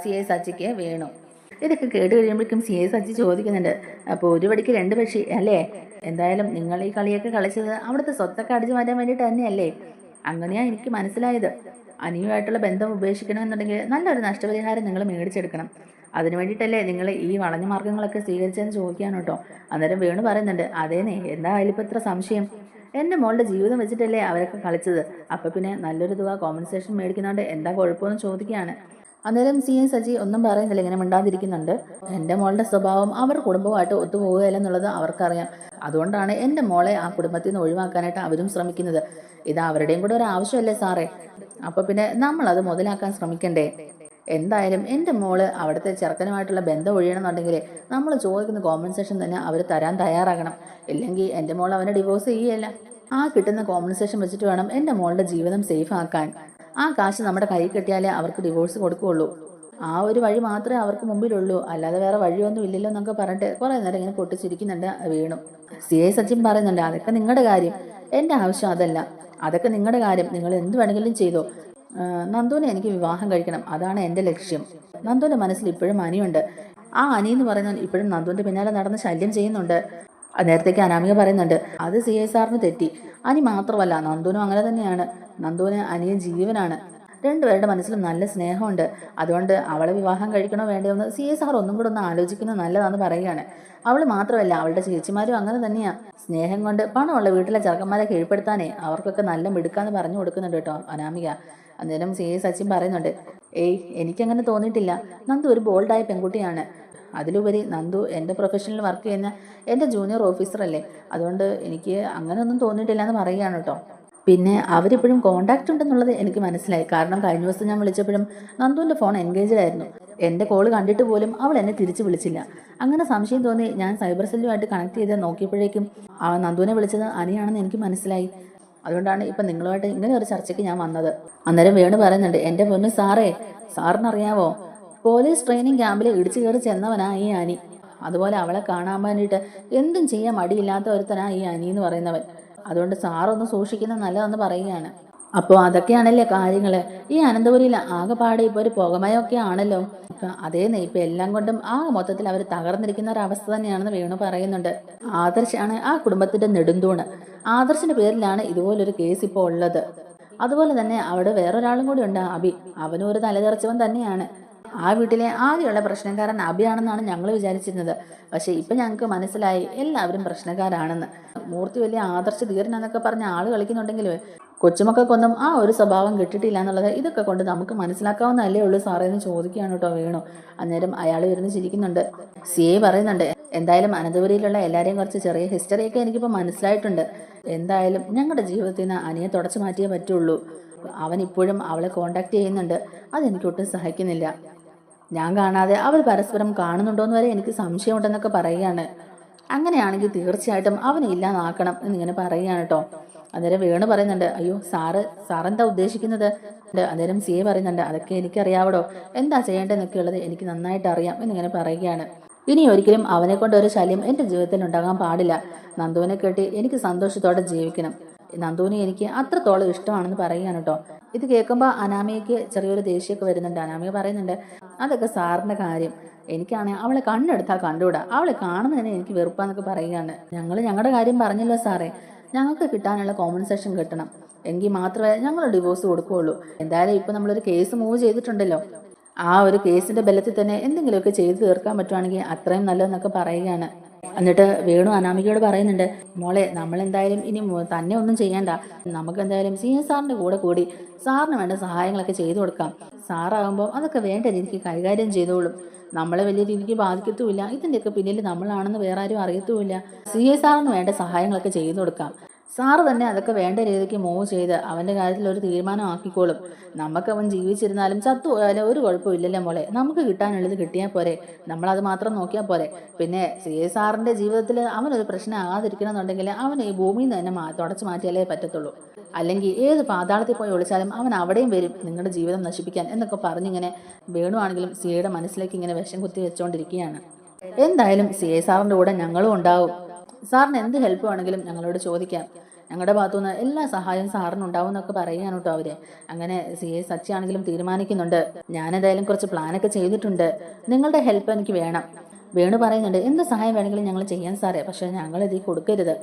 സി ഐ സച്ചിക്ക് വേണു. ഇതൊക്കെ കേട്ട് കഴിയുമ്പോഴേക്കും സി ഐ സച്ചി ചോദിക്കുന്നുണ്ട്, അപ്പോൾ ഒരു പടിക്ക് 2 പക്ഷി അല്ലേ? എന്തായാലും നിങ്ങൾ ഈ കളിയൊക്കെ കളിച്ചത് അവിടുത്തെ സ്വത്തൊക്കെ അടിച്ചു മാറ്റാൻ വേണ്ടിയിട്ട് തന്നെയല്ലേ? അങ്ങനെയാണ് എനിക്ക് മനസ്സിലായത്. അനിയുമായിട്ടുള്ള ബന്ധം ഉപേക്ഷിക്കണമെന്നുണ്ടെങ്കിൽ നല്ലൊരു നഷ്ടപരിഹാരം നിങ്ങൾ മേടിച്ചെടുക്കണം. അതിനു വേണ്ടിയിട്ടല്ലേ നിങ്ങൾ ഈ വളഞ്ഞ മാർഗങ്ങളൊക്കെ സ്വീകരിച്ചതെന്ന് ചോദിക്കാണ് കേട്ടോ. അന്നേരം വേണു പറയുന്നുണ്ട്, അതേനേ, എന്താ അതിലിപ്പോൾ ഇത്ര സംശയം? എൻ്റെ മോളുടെ ജീവിതം വെച്ചിട്ടല്ലേ അവരൊക്കെ കളിച്ചത്. അപ്പം പിന്നെ നല്ലൊരു തുക കോമ്പൻസേഷൻ മേടിക്കുന്നതുകൊണ്ട് എന്താ കുഴപ്പമെന്ന് ചോദിക്കുകയാണ്. അന്നേരം സി ഐ സജി ഒന്നും പറയുന്നില്ല, ഇങ്ങനെ മിണ്ടാതിരിക്കുന്നുണ്ട്. എൻ്റെ മോളുടെ സ്വഭാവം അവർ കുടുംബമായിട്ട് ഒത്തുപോകുകയില്ലെന്നുള്ളത് അവർക്കറിയാം. അതുകൊണ്ടാണ് എൻ്റെ മോളെ ആ കുടുംബത്തിൽ നിന്ന് ഒഴിവാക്കാനായിട്ട് അവരും ശ്രമിക്കുന്നത്. ഇത് അവരുടെയും കൂടെ ഒരു ആവശ്യമല്ലേ സാറേ? അപ്പോൾ പിന്നെ നമ്മളത് മുതലാക്കാൻ ശ്രമിക്കണ്ടേ? എന്തായാലും എൻ്റെ മോള് അവിടുത്തെ ചെറുക്കനുമായിട്ടുള്ള ബന്ധം ഒഴിയണമെന്നുണ്ടെങ്കിൽ നമ്മൾ ചോദിക്കുന്ന കോമ്പൻസേഷൻ തന്നെ അവർ തരാൻ തയ്യാറാകണം. ഇല്ലെങ്കിൽ എൻ്റെ മോൾ അവനെ ഡിവോഴ്സ് ചെയ്യുകയല്ല. ആ കിട്ടുന്ന കോമ്പൻസേഷൻ വെച്ചിട്ട് വേണം എൻ്റെ മോളുടെ ജീവിതം സേഫ് ആക്കാൻ. ആ കാശ് നമ്മുടെ കൈ കിട്ടിയാലേ അവർക്ക് ഡിവോഴ്സ് കൊടുക്കുകയുള്ളൂ. ആ ഒരു വഴി മാത്രമേ അവർക്ക് മുമ്പിലുള്ളൂ, അല്ലാതെ വേറെ വഴിയൊന്നും ഇല്ലല്ലോ എന്നൊക്കെ പറഞ്ഞിട്ട് കുറേ നേരം ഇങ്ങനെ പൊട്ടിച്ചിരിക്കുന്നുണ്ട് വേണു. സി ഐ സച്ചിൻ പറയുന്നുണ്ട്, അതൊക്കെ നിങ്ങളുടെ കാര്യം, എൻ്റെ ആവശ്യം അതല്ല. അതൊക്കെ നിങ്ങളുടെ കാര്യം, നിങ്ങൾ എന്ത് വേണമെങ്കിലും ചെയ്തോ. നന്ദുവിനെ എനിക്ക് വിവാഹം കഴിക്കണം, അതാണ് എൻ്റെ ലക്ഷ്യം. നന്ദുവിൻ്റെ മനസ്സിൽ ഇപ്പോഴും അനിയുണ്ട്. ആ അനി എന്ന് പറയുന്നത് ഇപ്പോഴും നന്ദുവിൻ്റെ പിന്നാലെ നടന്ന് ശല്യം ചെയ്യുന്നുണ്ട്. നേരത്തേക്ക് അനാമിക പറയുന്നുണ്ട്, അത് CSRന് തെറ്റി. അനി മാത്രമല്ല, നന്ദുവിനും അങ്ങനെ തന്നെയാണ്. നന്ദുവിന് അനിയൻ ജീവനാണ്. രണ്ടുപേരുടെ മനസ്സിലും നല്ല സ്നേഹമുണ്ട്. അതുകൊണ്ട് അവളെ വിവാഹം കഴിക്കണോ വേണ്ടയോ എന്ന് CSR ഒന്നും കൂടെ ഒന്ന് ആലോചിക്കുന്നത് നല്ലതാണെന്ന് പറയുകയാണ്. അവൾ മാത്രമല്ല, അവളുടെ ചേച്ചിമാരും അങ്ങനെ തന്നെയാണ്. സ്നേഹം കൊണ്ട് പണമുള്ള വീട്ടിലെ ചെറുക്കന്മാരെ കീഴ്പ്പെടുത്താനേ അവർക്കൊക്കെ നല്ല മിടുക്കാന്ന് പറഞ്ഞു കൊടുക്കുന്നുണ്ട് കേട്ടോ അനാമിക. അന്നേരം സച്ചിൻ പറയുന്നുണ്ട്, ഏയ് എനിക്കങ്ങനെ തോന്നിയിട്ടില്ല. നന്ദു ഒരു ബോൾഡായ പെൺകുട്ടിയാണ്. അതിലുപരി നന്ദു എൻ്റെ പ്രൊഫഷനിൽ വർക്ക് ചെയ്യുന്ന എൻ്റെ ജൂനിയർ ഓഫീസറല്ലേ, അതുകൊണ്ട് എനിക്ക് അങ്ങനെയൊന്നും തോന്നിയിട്ടില്ല എന്ന് പറയുകയാണ് കേട്ടോ. പിന്നെ അവരിപ്പോഴും കോണ്ടാക്ട് ഉണ്ടെന്നുള്ളത് എനിക്ക് മനസ്സിലായി. കാരണം കഴിഞ്ഞ ദിവസം ഞാൻ വിളിച്ചപ്പോഴും നന്ദുവിൻ്റെ ഫോൺ എൻഗേജ്ഡ് ആയിരുന്നു. എൻ്റെ കോള് കണ്ടിട്ട് പോലും അവൾ എന്നെ തിരിച്ച് വിളിച്ചില്ല. അങ്ങനെ സംശയം തോന്നി ഞാൻ സൈബർ സെല്ലുമായിട്ട് കണക്ട് ചെയ്ത് നോക്കിയപ്പോഴേക്കും ആ നന്ദുവിനെ വിളിച്ചത് അനിയാണെന്ന് എനിക്ക് മനസ്സിലായി. അതുകൊണ്ടാണ് ഇപ്പം നിങ്ങളുമായിട്ട് ഇങ്ങനെ ഒരു ചർച്ചയ്ക്ക് ഞാൻ വന്നത്. അന്നേരം വേണു പറയുന്നുണ്ട്, എൻ്റെ പൊന്നു സാറേ, സാറിനറിയാവോ, പോലീസ് ട്രെയിനിങ് ക്യാമ്പിൽ ഇടിച്ചു കയറി ചെന്നവനാ ഈ അനി. അതുപോലെ അവളെ കാണാൻ വേണ്ടിയിട്ട് എന്തും ചെയ്യാൻ മടിയില്ലാത്ത ഒരുത്തനാ ഈ അനി എന്ന് പറയുന്നവൻ. അതുകൊണ്ട് സാറൊന്ന് സൂക്ഷിക്കുന്നത് നല്ലതെന്ന് പറയുകയാണ്. അപ്പോൾ അതൊക്കെയാണല്ലേ കാര്യങ്ങൾ. ഈ അനന്തപുരിയിൽ ആകെപ്പാടെ ഇപ്പോൾ ഒരു പുകമയൊക്കെ ആണല്ലോ. അതേന്നെ, ഇപ്പം എല്ലാം കൊണ്ടും മൊത്തത്തിൽ അവർ തകർന്നിരിക്കുന്ന ഒരവസ്ഥ തന്നെയാണെന്ന് വേണു പറയുന്നുണ്ട്. ആദർശാണ് ആ കുടുംബത്തിന്റെ നെടുന്തൂണ്. ആദർശിന്റെ പേരിലാണ് ഇതുപോലൊരു കേസ് ഇപ്പോൾ ഉള്ളത്. അതുപോലെ തന്നെ അവിടെ വേറൊരാളും കൂടി ഉണ്ട്, അബി. അവനും ഒരു തലതെറിച്ചവൻ തന്നെയാണ്. ആ വീട്ടിലെ ആദ്യമുള്ള പ്രശ്നക്കാരൻ അബിയാണെന്നാണ് ഞങ്ങൾ വിചാരിച്ചിരുന്നത്. പക്ഷെ ഇപ്പം ഞങ്ങൾക്ക് മനസ്സിലായി എല്ലാവരും പ്രശ്നക്കാരാണെന്ന്. മൂർത്തി വലിയ ആദർശ ധീരനെന്നൊക്കെ പറഞ്ഞ ആള് കളിക്കുന്നുണ്ടെങ്കിലും കൊച്ചുമക്കൾക്കൊന്നും ആ ഒരു സ്വഭാവം കിട്ടിയിട്ടില്ല എന്നുള്ളത് ഇതൊക്കെ കൊണ്ട് നമുക്ക് മനസ്സിലാക്കാവുന്നതല്ലേ ഉള്ളൂ സാറേ എന്ന് ചോദിക്കുകയാണ് കേട്ടോ വേണു. അന്നേരം അയാൾ ഇരുന്ന് ചിരിക്കുന്നുണ്ട്. CA പറയുന്നുണ്ട്, എന്തായാലും അനന്തപുരിയിലുള്ള എല്ലാവരെയും കുറച്ച് ചെറിയ ഹിസ്റ്ററിയൊക്കെ എനിക്കിപ്പോൾ മനസ്സിലായിട്ടുണ്ട്. എന്തായാലും ഞങ്ങളുടെ ജീവിതത്തിൽ നിന്ന് അനിയെ തുടച്ചു മാറ്റിയേ പറ്റുള്ളൂ. അവൻ ഇപ്പോഴും അവളെ കോണ്ടാക്ട് ചെയ്യുന്നുണ്ട്. അതെനിക്കൊട്ടും സഹിക്കുന്നില്ല. ഞാൻ കാണാതെ അവർ പരസ്പരം കാണുന്നുണ്ടോയെന്ന് വരെ എനിക്ക് സംശയമുണ്ടെന്നൊക്കെ പറയുകയാണ്. അങ്ങനെയാണെങ്കിൽ തീർച്ചയായിട്ടും അവനെ ഇല്ലാതാക്കണം എന്നിങ്ങനെ പറയുകയാണ് കേട്ടോ. അന്നേരം വേണു പറയുന്നുണ്ട്, അയ്യോ സാറെന്താ ഉദ്ദേശിക്കുന്നത്? അന്നേരം CA പറയുന്നുണ്ട്, അതൊക്കെ എനിക്കറിയാവടോ, എന്താ ചെയ്യേണ്ടതെന്നൊക്കെ ഉള്ളത് എനിക്ക് നന്നായിട്ട് അറിയാം എന്നിങ്ങനെ പറയുകയാണ്. ഇനി ഒരിക്കലും അവനെ കൊണ്ട് ഒരു ശല്യം എൻ്റെ ജീവിതത്തിൽ ഉണ്ടാകാൻ പാടില്ല. നന്ദുവിനെ കേട്ടി എനിക്ക് സന്തോഷത്തോടെ ജീവിക്കണം. നന്ദുവിനെ എനിക്ക് അത്രത്തോളം ഇഷ്ടമാണെന്ന് പറയുകയാണ് കേട്ടോ. ഇത് കേൾക്കുമ്പോൾ അനാമികയ്ക്ക് ചെറിയൊരു ദേഷ്യമൊക്കെ വരുന്നുണ്ട്. അനാമിക പറയുന്നുണ്ട്, അതൊക്കെ സാറിൻ്റെ കാര്യം. എനിക്കാണെങ്കിൽ അവളെ കണ്ണെടുത്താൽ കണ്ടുകൂടാ. അവളെ കാണുന്നതിന് എനിക്ക് വെറുപ്പാന്നൊക്കെ പറയുകയാണ്. ഞങ്ങളുടെ കാര്യം പറഞ്ഞല്ലോ സാറേ, ഞങ്ങൾക്ക് കിട്ടാനുള്ള കോമ്പൻസേഷൻ കിട്ടണം. എങ്കിൽ മാത്രമേ ഞങ്ങൾ ഡിവോഴ്സ് കൊടുക്കുകയുള്ളൂ. എന്തായാലും ഇപ്പം നമ്മളൊരു കേസ് മൂവ് ചെയ്തിട്ടുണ്ടല്ലോ, ആ ഒരു കേസിന്റെ ബലത്തിൽ തന്നെ എന്തെങ്കിലുമൊക്കെ ചെയ്തു തീർക്കാൻ പറ്റുവാണെങ്കിൽ അത്രയും നല്ലതെന്നൊക്കെ പറയുകയാണ്. എന്നിട്ട് വേണു അനാമികയോട് പറയുന്നുണ്ട്, മോളെ നമ്മളെന്തായാലും ഇനി തന്നെ ഒന്നും ചെയ്യണ്ട. നമുക്ക് എന്തായാലും CSRന്റെ കൂടെ കൂടി സാറിന് വേണ്ട സഹായങ്ങളൊക്കെ ചെയ്തു കൊടുക്കാം. സാറാകുമ്പോൾ അതൊക്കെ വേണ്ട രീതിക്ക് കൈകാര്യം ചെയ്തോളും. നമ്മളെ വലിയ രീതിക്ക് ബാധിക്കത്തുമില്ല. ഇതിൻ്റെയൊക്കെ പിന്നിൽ നമ്മളാണെന്ന് വേറെ ആരും അറിയത്തുമില്ല. CSRന് വേണ്ട സഹായങ്ങളൊക്കെ ചെയ്തു കൊടുക്കാം. സാറ് തന്നെ അതൊക്കെ വേണ്ട രീതിക്ക് മൂവ് ചെയ്ത് അവൻ്റെ കാര്യത്തിൽ ഒരു തീരുമാനം ആക്കിക്കോളും. നമുക്കവൻ ജീവിച്ചിരുന്നാലും ചത്തുപോയാലും ഒരു കുഴപ്പമില്ലല്ലോ മോളെ. നമുക്ക് കിട്ടാനുള്ളത് കിട്ടിയാൽ പോരെ, നമ്മളത് മാത്രം നോക്കിയാൽ പോരെ. പിന്നെ CSRന്റെ ജീവിതത്തിൽ അവനൊരു പ്രശ്നം ആകാതിരിക്കണമെന്നുണ്ടെങ്കിൽ അവൻ ഈ ഭൂമിയിൽ നിന്ന് തന്നെ തുടച്ചു മാറ്റിയാലേ പറ്റത്തുള്ളൂ. അല്ലെങ്കിൽ ഏത് പാതാളത്തിൽ പോയി ഒളിച്ചാലും അവൻ അവിടെയും വരും നിങ്ങളുടെ ജീവിതം നശിപ്പിക്കാൻ എന്നൊക്കെ പറഞ്ഞിങ്ങനെ വേണുവാണെങ്കിലും CAയുടെ മനസ്സിലേക്ക് ഇങ്ങനെ വിഷം കുത്തി വെച്ചുകൊണ്ടിരിക്കുകയാണ്. എന്തായാലും CSRന്റെ കൂടെ ഞങ്ങളും ഉണ്ടാവും. സാറിന് എന്ത് ഹെൽപ്പ് വേണമെങ്കിലും ഞങ്ങളോട് ചോദിക്കാം. ഞങ്ങളുടെ ഭാഗത്തുനിന്ന് എല്ലാ സഹായവും സാറിനുണ്ടാവും എന്നൊക്കെ പറയുകയാണ് കേട്ടോ അവര്. അങ്ങനെ CA സച്ചിയാണെങ്കിലും തീരുമാനിക്കുന്നുണ്ട്, ഞാനെന്തായാലും കുറച്ച് പ്ലാനൊക്കെ ചെയ്തിട്ടുണ്ട്, നിങ്ങളുടെ ഹെൽപ്പ് എനിക്ക് വേണം. വേണു പറയുന്നുണ്ട്, എന്ത് സഹായം വേണമെങ്കിലും ഞങ്ങൾ ചെയ്യാൻ സാറേ, പക്ഷെ ഞങ്ങളിത് കൊടുക്കരുത്.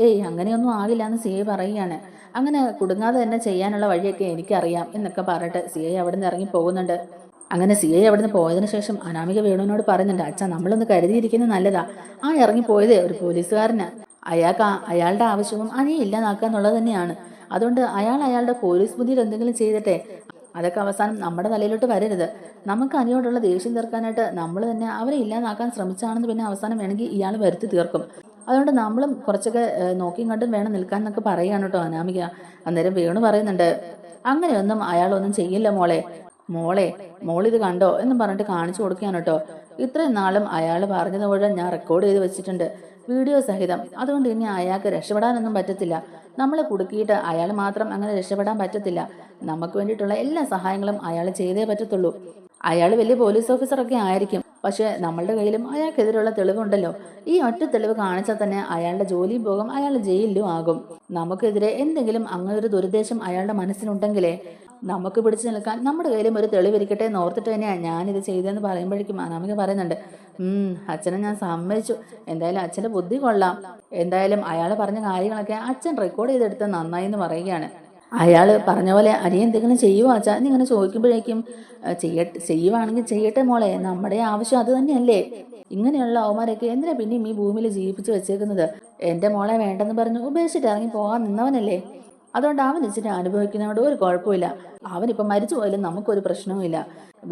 ഏയ് അങ്ങനെയൊന്നും ആകില്ല എന്ന് CA പറയുകയാണ്. അങ്ങനെ കുടുങ്ങാതെ തന്നെ ചെയ്യാനുള്ള വഴിയൊക്കെ എനിക്കറിയാം എന്നൊക്കെ പറഞ്ഞിട്ട് CA അവിടെ നിന്ന് ഇറങ്ങി പോകുന്നുണ്ട്. അങ്ങനെ CA അവിടുന്ന് പോയതിനു ശേഷം അനാമിക വേണുവിനോട് പറയുന്നുണ്ട്, അച്ഛാ നമ്മളൊന്ന് കരുതിയിരിക്കുന്നത് നല്ലതാ. ഇറങ്ങിപ്പോയത് ഒരു പോലീസുകാരന്. അയാളുടെ ആവശ്യവും അനിയെ ഇല്ലാതാക്കുക എന്നുള്ളത് തന്നെയാണ്. അതുകൊണ്ട് അയാളുടെ പോലീസ് ബുദ്ധിയിൽ എന്തെങ്കിലും ചെയ്തിട്ടെ അതൊക്കെ അവസാനം നമ്മുടെ തലയിലോട്ട് വരരുത്. നമുക്ക് അനിയോടുള്ള ദേഷ്യം തീർക്കാനായിട്ട് നമ്മൾ തന്നെ അവരെ ഇല്ലാതാക്കാൻ ശ്രമിച്ചാണെന്ന് പിന്നെ അവസാനം വേണമെങ്കിൽ ഇയാൾ വരുത്തി തീർക്കും. അതുകൊണ്ട് നമ്മളും കുറച്ചൊക്കെ നോക്കിയും കണ്ടും വേണം നിൽക്കാൻ എന്നൊക്കെ പറയുകയാണ് കേട്ടോ അനാമിക. അന്നേരം വേണു പറയുന്നുണ്ട്, അങ്ങനെയൊന്നും അയാളൊന്നും ചെയ്യില്ല മോളിത് കണ്ടോ എന്നും പറഞ്ഞിട്ട് കാണിച്ചു കൊടുക്കുകയാണ് കേട്ടോ. ഇത്രയും നാളും അയാൾ പറഞ്ഞത് മുഴുവൻ ഞാൻ റെക്കോർഡ് ചെയ്ത് വെച്ചിട്ടുണ്ട്, വീഡിയോ സഹിതം. അതുകൊണ്ട് ഇനി അയാൾക്ക് രക്ഷപ്പെടാനൊന്നും പറ്റത്തില്ല. നമ്മളെ കുടുക്കിയിട്ട് അയാൾ മാത്രം അങ്ങനെ രക്ഷപ്പെടാൻ പറ്റത്തില്ല. നമുക്ക് വേണ്ടിയിട്ടുള്ള എല്ലാ സഹായങ്ങളും അയാൾ ചെയ്തേ പറ്റത്തുള്ളൂ. അയാൾ വലിയ പോലീസ് ഓഫീസറൊക്കെ ആയിരിക്കും, പക്ഷെ നമ്മളുടെ കയ്യിലും അയാൾക്കെതിരെയുള്ള തെളിവുണ്ടല്ലോ. ഈ ഒറ്റ തെളിവ് കാണിച്ചാൽ തന്നെ അയാളുടെ ജോലിയും പോകും, അയാൾ ജയിലിലും ആകും. നമുക്കെതിരെ എന്തെങ്കിലും അങ്ങനൊരു ദുരുദ്ദേശം അയാളുടെ മനസ്സിലുണ്ടെങ്കിലേ നമുക്ക് പിടിച്ചു നിൽക്കാൻ നമ്മുടെ കയ്യിലും ഒരു തെളിവിരിക്കട്ടെ എന്ന് ഓർത്തിട്ട് തന്നെയാണ് ഞാനിത് ചെയ്തതെന്ന് പറയുമ്പോഴേക്കും അനാമിക പറയുന്നുണ്ട്, അച്ഛനെ ഞാൻ സമ്മതിച്ചു. എന്തായാലും അച്ഛൻ്റെ ബുദ്ധി കൊള്ളാം. എന്തായാലും അയാൾ പറഞ്ഞ കാര്യങ്ങളൊക്കെ അച്ഛൻ റെക്കോർഡ് ചെയ്തെടുത്ത് നന്നായി എന്ന് പറയുകയാണ്. അയാൾ പറഞ്ഞ പോലെ അനിയ എന്തെങ്കിലും ചെയ്യുമോ അച്ഛാ എന്നിങ്ങനെ ചോദിക്കുമ്പോഴേക്കും ചെയ്യുവാണെങ്കിൽ ചെയ്യട്ടെ മോളെ, നമ്മുടെ ആവശ്യം അത് തന്നെയല്ലേ. ഇങ്ങനെയുള്ള അവന്മാരൊക്കെ എന്തിനാ പിന്നെയും ഈ ഭൂമിയിൽ ജീവിപ്പിച്ച് വെച്ചേക്കുന്നത്? എൻ്റെ മോളെ വേണ്ടെന്ന് പറഞ്ഞ് ഉപേക്ഷിച്ചിട്ട് ഇറങ്ങി പോകാൻ നിന്നവനല്ലേ. അതുകൊണ്ട് അവൻ ഇച്ചിരി അനുഭവിക്കുന്നതുകൊണ്ട് ഒരു കുഴപ്പമില്ല. അവനിപ്പം മരിച്ചു പോയാലും നമുക്കൊരു പ്രശ്നവുമില്ല.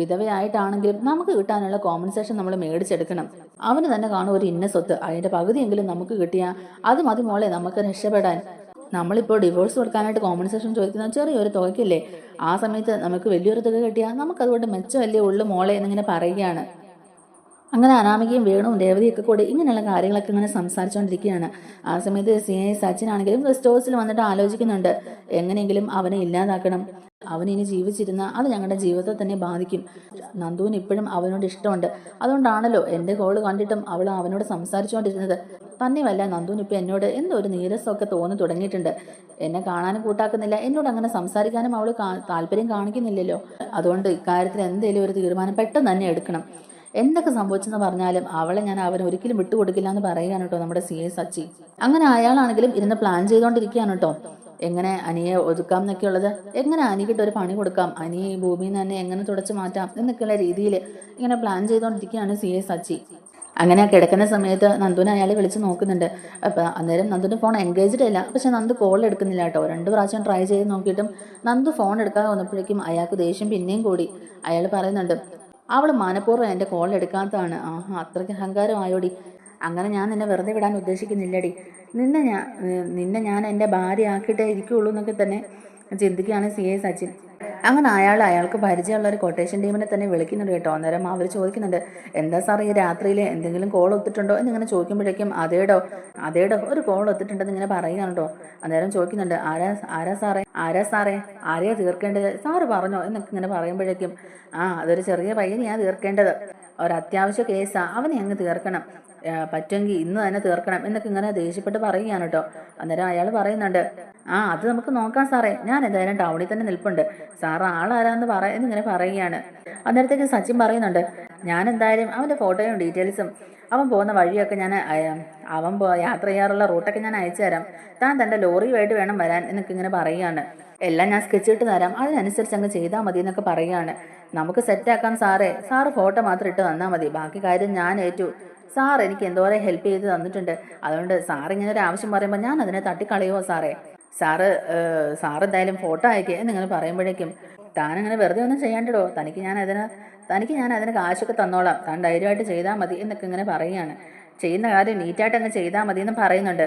വിധവയായിട്ടാണെങ്കിലും നമുക്ക് കിട്ടാനുള്ള കോമ്പൻസേഷൻ നമ്മൾ മേടിച്ചെടുക്കണം. അവന് തന്നെ കാണും ഒരു ഇന്ന സ്വത്ത്, അതിൻ്റെ പകുതിയെങ്കിലും നമുക്ക് കിട്ടിയാൽ അത് മതി മോളെ നമുക്ക് രക്ഷപ്പെടാൻ. നമ്മളിപ്പോൾ ഡിവോഴ്സ് കൊടുക്കാനായിട്ട് കോമ്പൻസേഷൻ ചോദിക്കുന്ന ചെറിയൊരു തുകയ്ക്കല്ലേ, ആ സമയത്ത് നമുക്ക് വലിയൊരു തുക കിട്ടിയാൽ നമുക്കതുകൊണ്ട് മെച്ചമല്ലേ ഉള്ളു മോളെ എന്നിങ്ങനെ പറയുകയാണ്. അങ്ങനെ അനാമികയും വേണുവും രേവതിയൊക്കെ കൂടി ഇങ്ങനെയുള്ള കാര്യങ്ങളൊക്കെ ഇങ്ങനെ സംസാരിച്ചുകൊണ്ടിരിക്കുകയാണ്. ആ സമയത്ത് സച്ചിനാണെങ്കിലും ഗസ്റ്റ് ഹൗസിൽ വന്നിട്ട് ആലോചിക്കുന്നുണ്ട്, എങ്ങനെയെങ്കിലും അവനെ ഇല്ലാതാക്കണം. അവനിനി ജീവിച്ചിരുന്ന അത് ഞങ്ങളുടെ ജീവിതത്തെ തന്നെ ബാധിക്കും. നന്ദുവിന് ഇപ്പോഴും അവനോട് ഇഷ്ടമുണ്ട്. അതുകൊണ്ടാണല്ലോ എൻ്റെ കോള് കണ്ടിട്ടും അവൾ അവനോട് സംസാരിച്ചുകൊണ്ടിരുന്നത്. തന്നെയല്ല, നന്ദുവിന് ഇപ്പം എന്നോട് എന്തോ ഒരു നീരസമൊക്കെ തോന്നി തുടങ്ങിയിട്ടുണ്ട്. എന്നെ കാണാനും കൂട്ടാക്കുന്നില്ല, എന്നോട് അങ്ങനെ സംസാരിക്കാനും അവൾ താല്പര്യം കാണിക്കുന്നില്ലല്ലോ. അതുകൊണ്ട് ഇക്കാര്യത്തിൽ എന്തെങ്കിലും ഒരു തീരുമാനം പെട്ടെന്ന് തന്നെ എടുക്കണം. എന്തൊക്കെ സംഭവിച്ചെന്ന് പറഞ്ഞാലും അവളെ ഞാൻ അവൻ ഒരിക്കലും വിട്ടുകൊടുക്കില്ല എന്ന് പറയുകയാണ് കേട്ടോ നമ്മുടെ സച്ചി. അങ്ങനെ അയാളാണെങ്കിലും ഇരുന്ന് പ്ലാൻ ചെയ്തുകൊണ്ടിരിക്കുകയാണ് കേട്ടോ, എങ്ങനെ അനിയെ ഒതുക്കാം എന്നൊക്കെ ഉള്ളത്, എങ്ങനെ അനിക്കിട്ട് ഒരു പണി കൊടുക്കാം, അനിയെ ഈ ഭൂമിയിൽ നിന്ന് തന്നെ എങ്ങനെ തുടച്ചു മാറ്റാം എന്നൊക്കെയുള്ള രീതിയിൽ ഇങ്ങനെ പ്ലാൻ ചെയ്തുകൊണ്ടിരിക്കുകയാണ് സച്ചി. അങ്ങനെ കിടക്കുന്ന സമയത്ത് നന്ദുവിനെ അയാൾ വിളിച്ച് നോക്കുന്നുണ്ട്. അപ്പം അന്നേരം നന്ദുവിൻ്റെ ഫോൺ എൻഗേജ്ഡ് അല്ല, പക്ഷെ നന്ദു കോൾ എടുക്കുന്നില്ല കേട്ടോ. 2 പ്രാവശ്യം ട്രൈ ചെയ്ത് നോക്കിയിട്ടും നന്ദു ഫോൺ എടുക്കാതെ വന്നപ്പോഴേക്കും അയാൾക്ക് ദേഷ്യം പിന്നെയും കൂടി. അയാൾ പറയുന്നുണ്ട്, അവൾ മനഃപൂർവ്വം എൻ്റെ കോൾ എടുക്കാത്തതാണ്. അത്രയ്ക്ക് അഹങ്കാരമായോടി. അങ്ങനെ ഞാൻ നിന്നെ വെറുതെ വിടാൻ ഉദ്ദേശിക്കുന്നില്ലടി. നിന്നെ ഞാൻ എൻ്റെ ഭാര്യ ആക്കിയിട്ടേ ഇരിക്കുകയുള്ളൂ എന്നൊക്കെ തന്നെ ചിന്തിക്കുകയാണ് സച്ചിൻ. അങ്ങനെ അയാൾക്ക് പരിചയമുള്ള ഒരു കൊട്ടേഷൻ ടീമിനെ തന്നെ വിളിക്കുന്നുണ്ട് കേട്ടോ. അന്നേരം അവർ ചോദിക്കുന്നുണ്ട്, എന്താ സാർ ഈ രാത്രിയിൽ എന്തെങ്കിലും കോൾ ഒത്തിട്ടുണ്ടോ എന്നിങ്ങനെ ചോദിക്കുമ്പോഴേക്കും അതേടോ ഒരു കോൾ ഒത്തിട്ടുണ്ടെന്ന് ഇങ്ങനെ പറയുകയാണ് കേട്ടോ. അന്നേരം ചോദിക്കുന്നുണ്ട്, ആരാ സാറേ ആരെയാ തീർക്കേണ്ടത്, സാറ് പറഞ്ഞോ എന്നൊക്കെ ഇങ്ങനെ പറയുമ്പോഴേക്കും അതൊരു ചെറിയ പയ്യനെയാ തീർക്കേണ്ടത്, ഒരത്യാവശ്യ കേസാ, അവനെ അങ്ങ് തീർക്കണം, പറ്റുമെങ്കിൽ ഇന്ന് തന്നെ തീർക്കണം എന്നൊക്കെ ഇങ്ങനെ ദേഷ്യപ്പെട്ട് പറയുകയാണ് കേട്ടോ. അന്നേരം അയാൾ പറയുന്നുണ്ട്, അത് നമുക്ക് നോക്കാം സാറേ, ഞാൻ എന്തായാലും ടൗണിൽ തന്നെ നിൽപ്പുണ്ട്, സാറ് ആളാരാന്ന് എന്നിങ്ങനെ പറയുകയാണ്. അന്നേരത്തേക്ക് സച്ചിൻ പറയുന്നുണ്ട്, ഞാൻ എന്തായാലും അവൻ്റെ ഫോട്ടോയും ഡീറ്റെയിൽസും അവൻ പോകുന്ന വഴിയൊക്കെ ഞാൻ അവൻ യാത്ര ചെയ്യാറുള്ള റൂട്ടൊക്കെ ഞാൻ അയച്ചു തരാം, താൻ തൻ്റെ ലോറിയുമായിട്ട് വേണം വരാൻ എന്നൊക്കെ ഇങ്ങനെ പറയുകയാണ്. എല്ലാം ഞാൻ സ്കെച്ച് ഇട്ട് തരാം, അതിനനുസരിച്ച് അങ്ങ് ചെയ്താൽ മതി എന്നൊക്കെ പറയുകയാണ്. നമുക്ക് സെറ്റാക്കാം സാറ് ഫോട്ടോ മാത്രം ഇട്ട് തന്നാൽ മതി, ബാക്കി കാര്യം ഞാൻ ഏറ്റു. സാർ എനിക്ക് എന്തോരം ഹെൽപ്പ് ചെയ്ത് തന്നിട്ടുണ്ട്, അതുകൊണ്ട് സാറിങ്ങനെ ഒരു ആവശ്യം പറയുമ്പോൾ ഞാൻ അതിനെ തട്ടിക്കളയുമോ സാറ് എന്തായാലും ഫോട്ടോ അയക്കുക എന്നിങ്ങനെ പറയുമ്പോഴേക്കും, താനങ്ങനെ വെറുതെ ഒന്നും ചെയ്യാണ്ടോ, തനിക്ക് ഞാൻ അതിന് കാശൊക്കെ തന്നോളാം, താൻ ധൈര്യമായിട്ട് ചെയ്താൽ മതി എന്നൊക്കെ ഇങ്ങനെ പറയുകയാണ്. ചെയ്യുന്ന കാര്യം നീറ്റായിട്ട് അങ്ങ് ചെയ്താൽ മതി എന്ന് പറയുന്നുണ്ട്.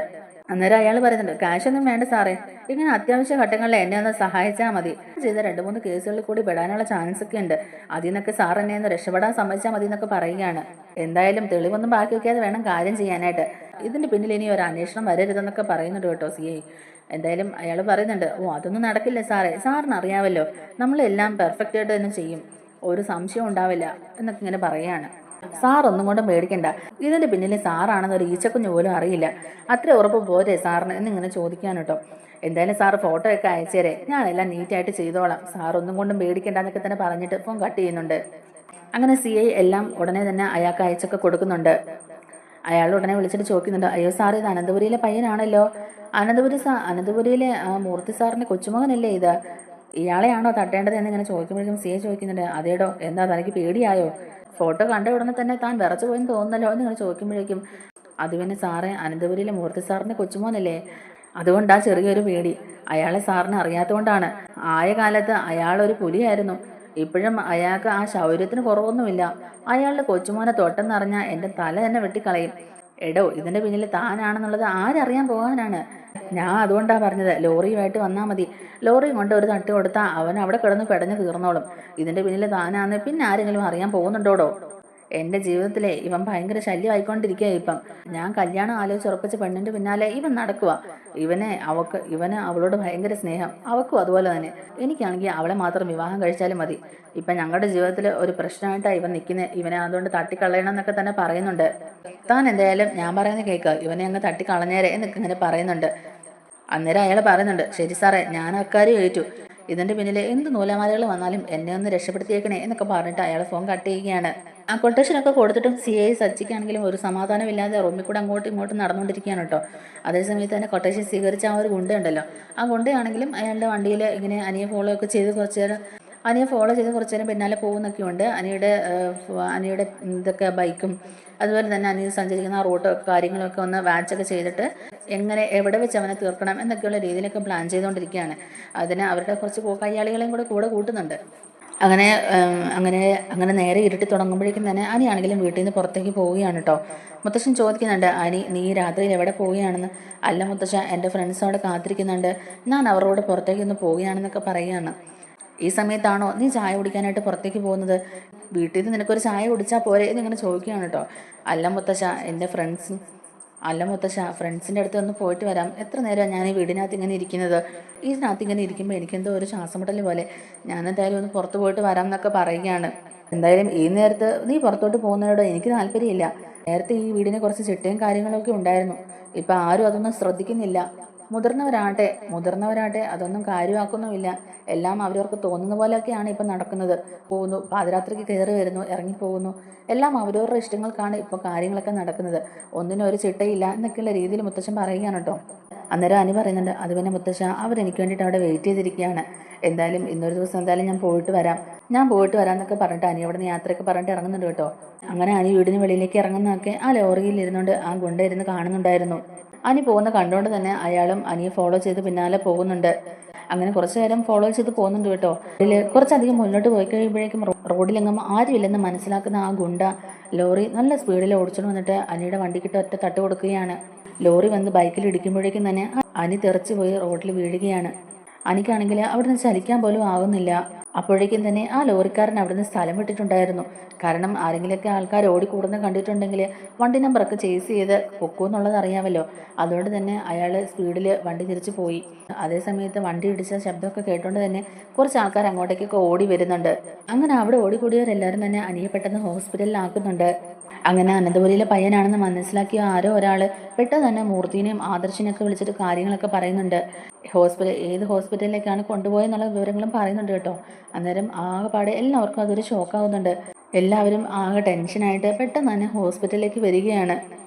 അന്നേരം അയാൾ പറയുന്നുണ്ട്, കാശൊന്നും വേണ്ട സാറേ, ഇങ്ങനെ അത്യാവശ്യ ഘട്ടങ്ങളിൽ എന്നെ ഒന്ന് സഹായിച്ചാൽ മതി, ചെയ്ത 2-3 കേസുകളിൽ കൂടി പെടാനുള്ള ചാൻസ് ഒക്കെ ഉണ്ട്, അതിൽ നിന്നൊക്കെ സാർ എന്നെ ഒന്ന് രക്ഷപ്പെടാൻ സമ്മതിച്ചാൽ മതി എന്നൊക്കെ പറയുകയാണ്. എന്തായാലും തെളിവൊന്നും ബാക്കി വയ്ക്കാതെ വേണം കാര്യം ചെയ്യാനായിട്ട്, ഇതിന്റെ പിന്നിൽ ഇനി ഒരു അന്വേഷണം വരരുതെന്നൊക്കെ പറയുന്നുണ്ട് കേട്ടോ എന്തായാലും അയാൾ പറയുന്നുണ്ട്, അതൊന്നും നടക്കില്ല സാറിന് അറിയാമല്ലോ, നമ്മളെല്ലാം പെർഫെക്റ്റ് ആയിട്ട് തന്നെ ചെയ്യും, ഒരു സംശയം ഉണ്ടാവില്ല എന്നൊക്കെ ഇങ്ങനെ പറയുകയാണ്. സാർ ഒന്നും കൊണ്ടും പേടിക്കണ്ട, ഇതിന്റെ പിന്നിൽ സാറാണെന്ന് ഒരു ഈച്ചക്കുഞ്ഞു പോലും അറിയില്ല, അത്ര ഉറപ്പ് പോരെ സാറിന് എന്നിങ്ങനെ ചോദിക്കാൻ കേട്ടോ. എന്തായാലും സാർ ഫോട്ടോ ഒക്കെ അയച്ചേരെ, ഞാനെല്ലാം നീറ്റായിട്ട് ചെയ്തോളാം, സാർ ഒന്നും കൊണ്ടും പേടിക്കണ്ട എന്നൊക്കെ തന്നെ പറഞ്ഞിട്ട് ഫോൺ കട്ട് ചെയ്യുന്നുണ്ട്. അങ്ങനെ എല്ലാം ഉടനെ തന്നെ അയാൾക്ക് അയച്ചൊക്കെ കൊടുക്കുന്നുണ്ട്. അയാൾ ഉടനെ വിളിച്ചിട്ട് ചോദിക്കുന്നുണ്ട്, അയ്യോ സാർ ഇത് അനന്തപുരിയിലെ പയ്യനാണല്ലോ, അനന്തപുരിയിലെ മൂർത്തി സാറിന്റെ കൊച്ചുമകനല്ലേ ഇത്, ഇയാളെയാണോ തട്ടേണ്ടത് എന്നിങ്ങനെ ചോദിക്കുമ്പോഴേക്കും ചോദിക്കുന്നുണ്ട്, അതേടോ എന്താ തനിക്ക് പേടിയായോ, ഫോട്ടോ കണ്ട ഉടനെ തന്നെ താൻ വിറച്ചു പോയെന്ന് തോന്നുന്നല്ലോ എന്നിങ്ങനെ ചോദിക്കുമ്പോഴേക്കും, അത് പിന്നെ സാറേ അനന്തപുരിയിലെ മൂർത്തി സാറിന്റെ കൊച്ചുമോനല്ലേ, അതുകൊണ്ടാ ചെറിയൊരു പേടി, അയാളെ സാറിന് അറിയാത്തതുകൊണ്ടാണ്, ആയ കാലത്ത് അയാളൊരു പുലിയായിരുന്നു, ഇപ്പോഴും അയാൾക്ക് ആ ശൗര്യത്തിന് കുറവൊന്നുമില്ല, അയാളുടെ കൊച്ചുമോനെ തൊട്ടെന്നറിഞ്ഞാൽ എൻ്റെ തല തന്നെ വെട്ടിക്കളയും, എടോ ഇതിന്റെ പിന്നിൽ താനാണെന്നുള്ളത് ആരറിയാൻ പോകാനാണ്, ഞാൻ അതുകൊണ്ടാ പറഞ്ഞത് ലോറിയുമായിട്ട് വന്നാൽ മതി, ലോറിയും കൊണ്ട് ഒരു തട്ട് കൊടുത്താൽ അവൻ അവിടെ കിടന്ന് പെടഞ്ഞു തീർന്നോളും, ഇതിന്റെ പിന്നിൽ താനാന്ന് പിന്നെ ആരെങ്കിലും അറിയാൻ പോകുന്നുണ്ടോടോ, എൻ്റെ ജീവിതത്തിലെ ഇവൻ ഭയങ്കര ശല്യമായിക്കൊണ്ടിരിക്കുക, ഇപ്പം ഞാൻ കല്യാണം ആലോചിച്ച് ഉറപ്പിച്ച പെണ്ണിൻ്റെ പിന്നാലെ ഇവൻ നടക്കുക, ഇവന് അവളോട് ഭയങ്കര സ്നേഹം, അവൾക്കും അതുപോലെ തന്നെ, എനിക്കാണെങ്കിൽ അവളെ മാത്രം വിവാഹം കഴിച്ചാലും മതി, ഇപ്പം ഞങ്ങളുടെ ജീവിതത്തിൽ ഒരു പ്രശ്നമായിട്ടാണ് ഇവൻ നിൽക്കുന്നത്, ഇവനെ അതുകൊണ്ട് തട്ടിക്കളയണം എന്നൊക്കെ തന്നെ പറയുന്നുണ്ട്, താൻ എന്തായാലും ഞാൻ പറയുന്നത് കേൾക്കുക, ഇവനെ അങ്ങ് തട്ടിക്കളഞ്ഞേരെ എന്നൊക്കെ ഇങ്ങനെ പറയുന്നുണ്ട്. അന്നേരം അയാൾ പറയുന്നുണ്ട്, ശരി സാറേ ഞാൻ അക്കാര്യം ഏറ്റു, ഇതിൻ്റെ പിന്നിൽ എന്ത് നൂലാമാലകൾ വന്നാലും എന്നെ ഒന്ന് രക്ഷപ്പെടുത്തിയേക്കണേ എന്നൊക്കെ പറഞ്ഞിട്ട് അയാൾ ഫോൺ കട്ട് ചെയ്യുകയാണ്. ആ കൊട്ടേഷനൊക്കെ കൊടുത്തിട്ടും CI സച്ചിക്കാണെങ്കിലും ഒരു സമാധാനമില്ലാതെ റൂമിൽ കൂടെ അങ്ങോട്ടും ഇങ്ങോട്ടും നടന്നുകൊണ്ടിരിക്കുകയാണ് കേട്ടോ. അതേസമയത്ത് തന്നെ കൊട്ടേഷൻ സ്വീകരിച്ച ആ ഒരു ഗുണ്ടയുണ്ടല്ലോ, ആ ഗുണ്ടയാണെങ്കിലും അയാളുടെ വണ്ടിയിൽ ഇങ്ങനെ അനിയെ ഫോളോ ഒക്കെ ചെയ്ത് കുറച്ച് നേരം പിന്നാലെ പോകുന്നൊക്കെ ഉണ്ട്. അനിയുടെ ഇതൊക്കെ ബൈക്കും അതുപോലെ തന്നെ അനിയ സഞ്ചരിക്കുന്ന ആ റൂട്ടൊക്കെ കാര്യങ്ങളൊക്കെ ഒന്ന് വാച്ചൊക്കെ ചെയ്തിട്ട് എവിടെ വെച്ച് അവനെ തീർക്കണം എന്നൊക്കെയുള്ള രീതിയിലൊക്കെ പ്ലാൻ ചെയ്തുകൊണ്ടിരിക്കുകയാണ്. അതിന് അവരുടെ കുറച്ച് കയ്യാളികളെയും കൂടെ കൂട്ടുന്നുണ്ട്. അങ്ങനെ നേരെ ഇരുട്ടി തുടങ്ങുമ്പോഴേക്കും തന്നെ അനിയാണെങ്കിലും വീട്ടിൽ നിന്ന് പുറത്തേക്ക് പോവുകയാണ് കേട്ടോ. മുത്തശ്ശൻ ചോദിക്കുന്നുണ്ട്, അനി നീ രാത്രിയിൽ എവിടെ പോവുകയാണെന്ന്. അല്ല മുത്തശ്ശ, എൻ്റെ ഫ്രണ്ട്സ് അവിടെ കാത്തിരിക്കുന്നുണ്ട്, ഞാൻ അവരോട് പുറത്തേക്ക് ഒന്ന് പോവുകയാണെന്നൊക്കെ പറയുകയാണ്. ഈ സമയത്താണോ നീ ചായ കുടിക്കാനായിട്ട് പുറത്തേക്ക് പോകുന്നത്? വീട്ടിൽ നിന്ന് നിനക്കൊരു ചായ കുടിച്ചാൽ പോരെ എന്നിങ്ങനെ ചോദിക്കുകയാണ് കേട്ടോ. അല്ല മുത്തശ്ശ, ഫ്രണ്ട്സിൻ്റെ അടുത്ത് ഒന്ന് പോയിട്ട് വരാം. എത്ര നേരമാണ് ഞാൻ ഈ വീടിനകത്ത് ഇങ്ങനെ ഇരിക്കുന്നത്? ഇതിനകത്ത് ഇങ്ങനെ ഇരിക്കുമ്പോൾ എനിക്കെന്തോ ഒരു ശ്വാസമുട്ടൽ പോലെ. ഞാനെന്തായാലും ഒന്ന് പുറത്ത് പോയിട്ട് വരാം എന്നൊക്കെ പറയുകയാണ്. എന്തായാലും ഈ നേരത്ത് നീ പുറത്തോട്ട് പോകുന്നതിനോട് എനിക്ക് താല്പര്യമില്ല. നേരത്തെ ഈ വീടിനെ കുറച്ച് ചിട്ടയും കാര്യങ്ങളൊക്കെ ഉണ്ടായിരുന്നു. ഇപ്പം ആരും അതൊന്നും ശ്രദ്ധിക്കുന്നില്ല. മുതിർന്നവരാട്ടെ അതൊന്നും കാര്യമാക്കുന്നുമില്ല. എല്ലാം അവരവർക്ക് തോന്നുന്ന പോലെയൊക്കെയാണ് ഇപ്പം നടക്കുന്നത്. പോകുന്നു, പാതിരാത്രിക്ക് കയറി വരുന്നു, ഇറങ്ങിപ്പോകുന്നു. എല്ലാം അവരവരുടെ ഇഷ്ടങ്ങൾക്കാണ് ഇപ്പോൾ കാര്യങ്ങളൊക്കെ നടക്കുന്നത്. ഒന്നിനും ഒരു ചിട്ടയില്ല എന്നൊക്കെയുള്ള രീതിയിൽ മുത്തശ്ശൻ പറയുകയാണ് കേട്ടോ. അന്നേരം അനി പറയുന്നുണ്ട്, അത് പിന്നെ മുത്തശ്ശ, അവരെനിക്ക് വേണ്ടിയിട്ട് അവിടെ വെയിറ്റ് ചെയ്തിരിക്കുകയാണ്. എന്തായാലും ഇന്നൊരു ദിവസം എന്തായാലും ഞാൻ പോയിട്ട് വരാം എന്നൊക്കെ പറഞ്ഞിട്ട് അനി അവിടെ നിന്ന് യാത്രയൊക്കെ പറഞ്ഞിട്ട് ഇറങ്ങുന്നുണ്ട് കേട്ടോ. അങ്ങനെ അനി വീടിന് വെളിയിലേക്ക് ഇറങ്ങുന്നതൊക്കെ ആ ലോറിയിൽ ഇരുന്നുകൊണ്ട് ആ ഗുണ്ട ഇരുന്ന് കാണുന്നുണ്ടായിരുന്നു. അനി പോകുന്ന കണ്ടുകൊണ്ട് തന്നെ അയാളും അനിയെ ഫോളോ ചെയ്ത് പിന്നാലെ പോകുന്നുണ്ട്. അങ്ങനെ കുറച്ചു നേരം ഫോളോ ചെയ്ത് പോകുന്നുണ്ട് കേട്ടോ. അതിൽ കുറച്ചധികം മുന്നോട്ട് പോയി കഴിയുമ്പോഴേക്കും റോഡിലെങ്ങും ആരുമില്ലെന്ന് മനസ്സിലാക്കുന്ന ആ ഗുണ്ട ലോറി നല്ല സ്പീഡിൽ ഓടിച്ചോണ്ട് വന്നിട്ട് അനിയുടെ വണ്ടിക്കിട്ട് ഒറ്റ തട്ട് കൊടുക്കുകയാണ്. ലോറി വന്ന് ബൈക്കിൽ ഇടിക്കുമ്പോഴേക്കും തന്നെ അനി തെറിച്ചു പോയി റോഡിൽ വീഴുകയാണ്. അനിക്കാണെങ്കിൽ അവിടുന്ന് ചലിക്കാൻ പോലും ആകുന്നില്ല. അപ്പോഴേക്കും തന്നെ ആ ലോറിക്കാരൻ അവിടുന്ന് സ്ഥലം വിട്ടിട്ടുണ്ടായിരുന്നു. കാരണം ആരെങ്കിലുമൊക്കെ ആൾക്കാർ ഓടിക്കൂടുന്ന കണ്ടിട്ടുണ്ടെങ്കിൽ വണ്ടി നമ്പറൊക്കെ ചേസ് ചെയ്ത് പൊക്കുമെന്നുള്ളത് അറിയാമല്ലോ. അതുകൊണ്ട് തന്നെ അയാൾ സ്പീഡിൽ വണ്ടി തിരിച്ചു പോയി. അതേസമയത്ത് വണ്ടി ഇടിച്ച ശബ്ദമൊക്കെ കേട്ടുകൊണ്ട് തന്നെ കുറച്ച് ആൾക്കാർ അങ്ങോട്ടേക്കൊക്കെ ഓടി വരുന്നുണ്ട്. അങ്ങനെ അവിടെ ഓടിക്കൂടിയവരെല്ലാവരും തന്നെ അനിയെ പെട്ടെന്ന് ഹോസ്പിറ്റലിലാക്കുന്നുണ്ട്. അങ്ങനെ അനന്തപുരിയിലെ പയ്യനാണെന്ന് മനസ്സിലാക്കിയ ആരോ ഒരാൾ പെട്ടെന്ന് തന്നെ മൂർത്തിനെയും ആദർശിനെയൊക്കെ വിളിച്ചിട്ട് കാര്യങ്ങളൊക്കെ പറയുന്നുണ്ട്. ഏത് ഹോസ്പിറ്റലിലേക്കാണ് കൊണ്ടുപോയെന്നുള്ള വിവരങ്ങളും പറയുന്നുണ്ട് കേട്ടോ. അന്നേരം ആകെപ്പാടെ എല്ലാവർക്കും അതൊരു ഷോക്കാവുന്നുണ്ട്. എല്ലാവരും ആകെ ടെൻഷനായിട്ട് പെട്ടെന്ന് തന്നെ ഹോസ്പിറ്റലിലേക്ക് വരികയാണ്.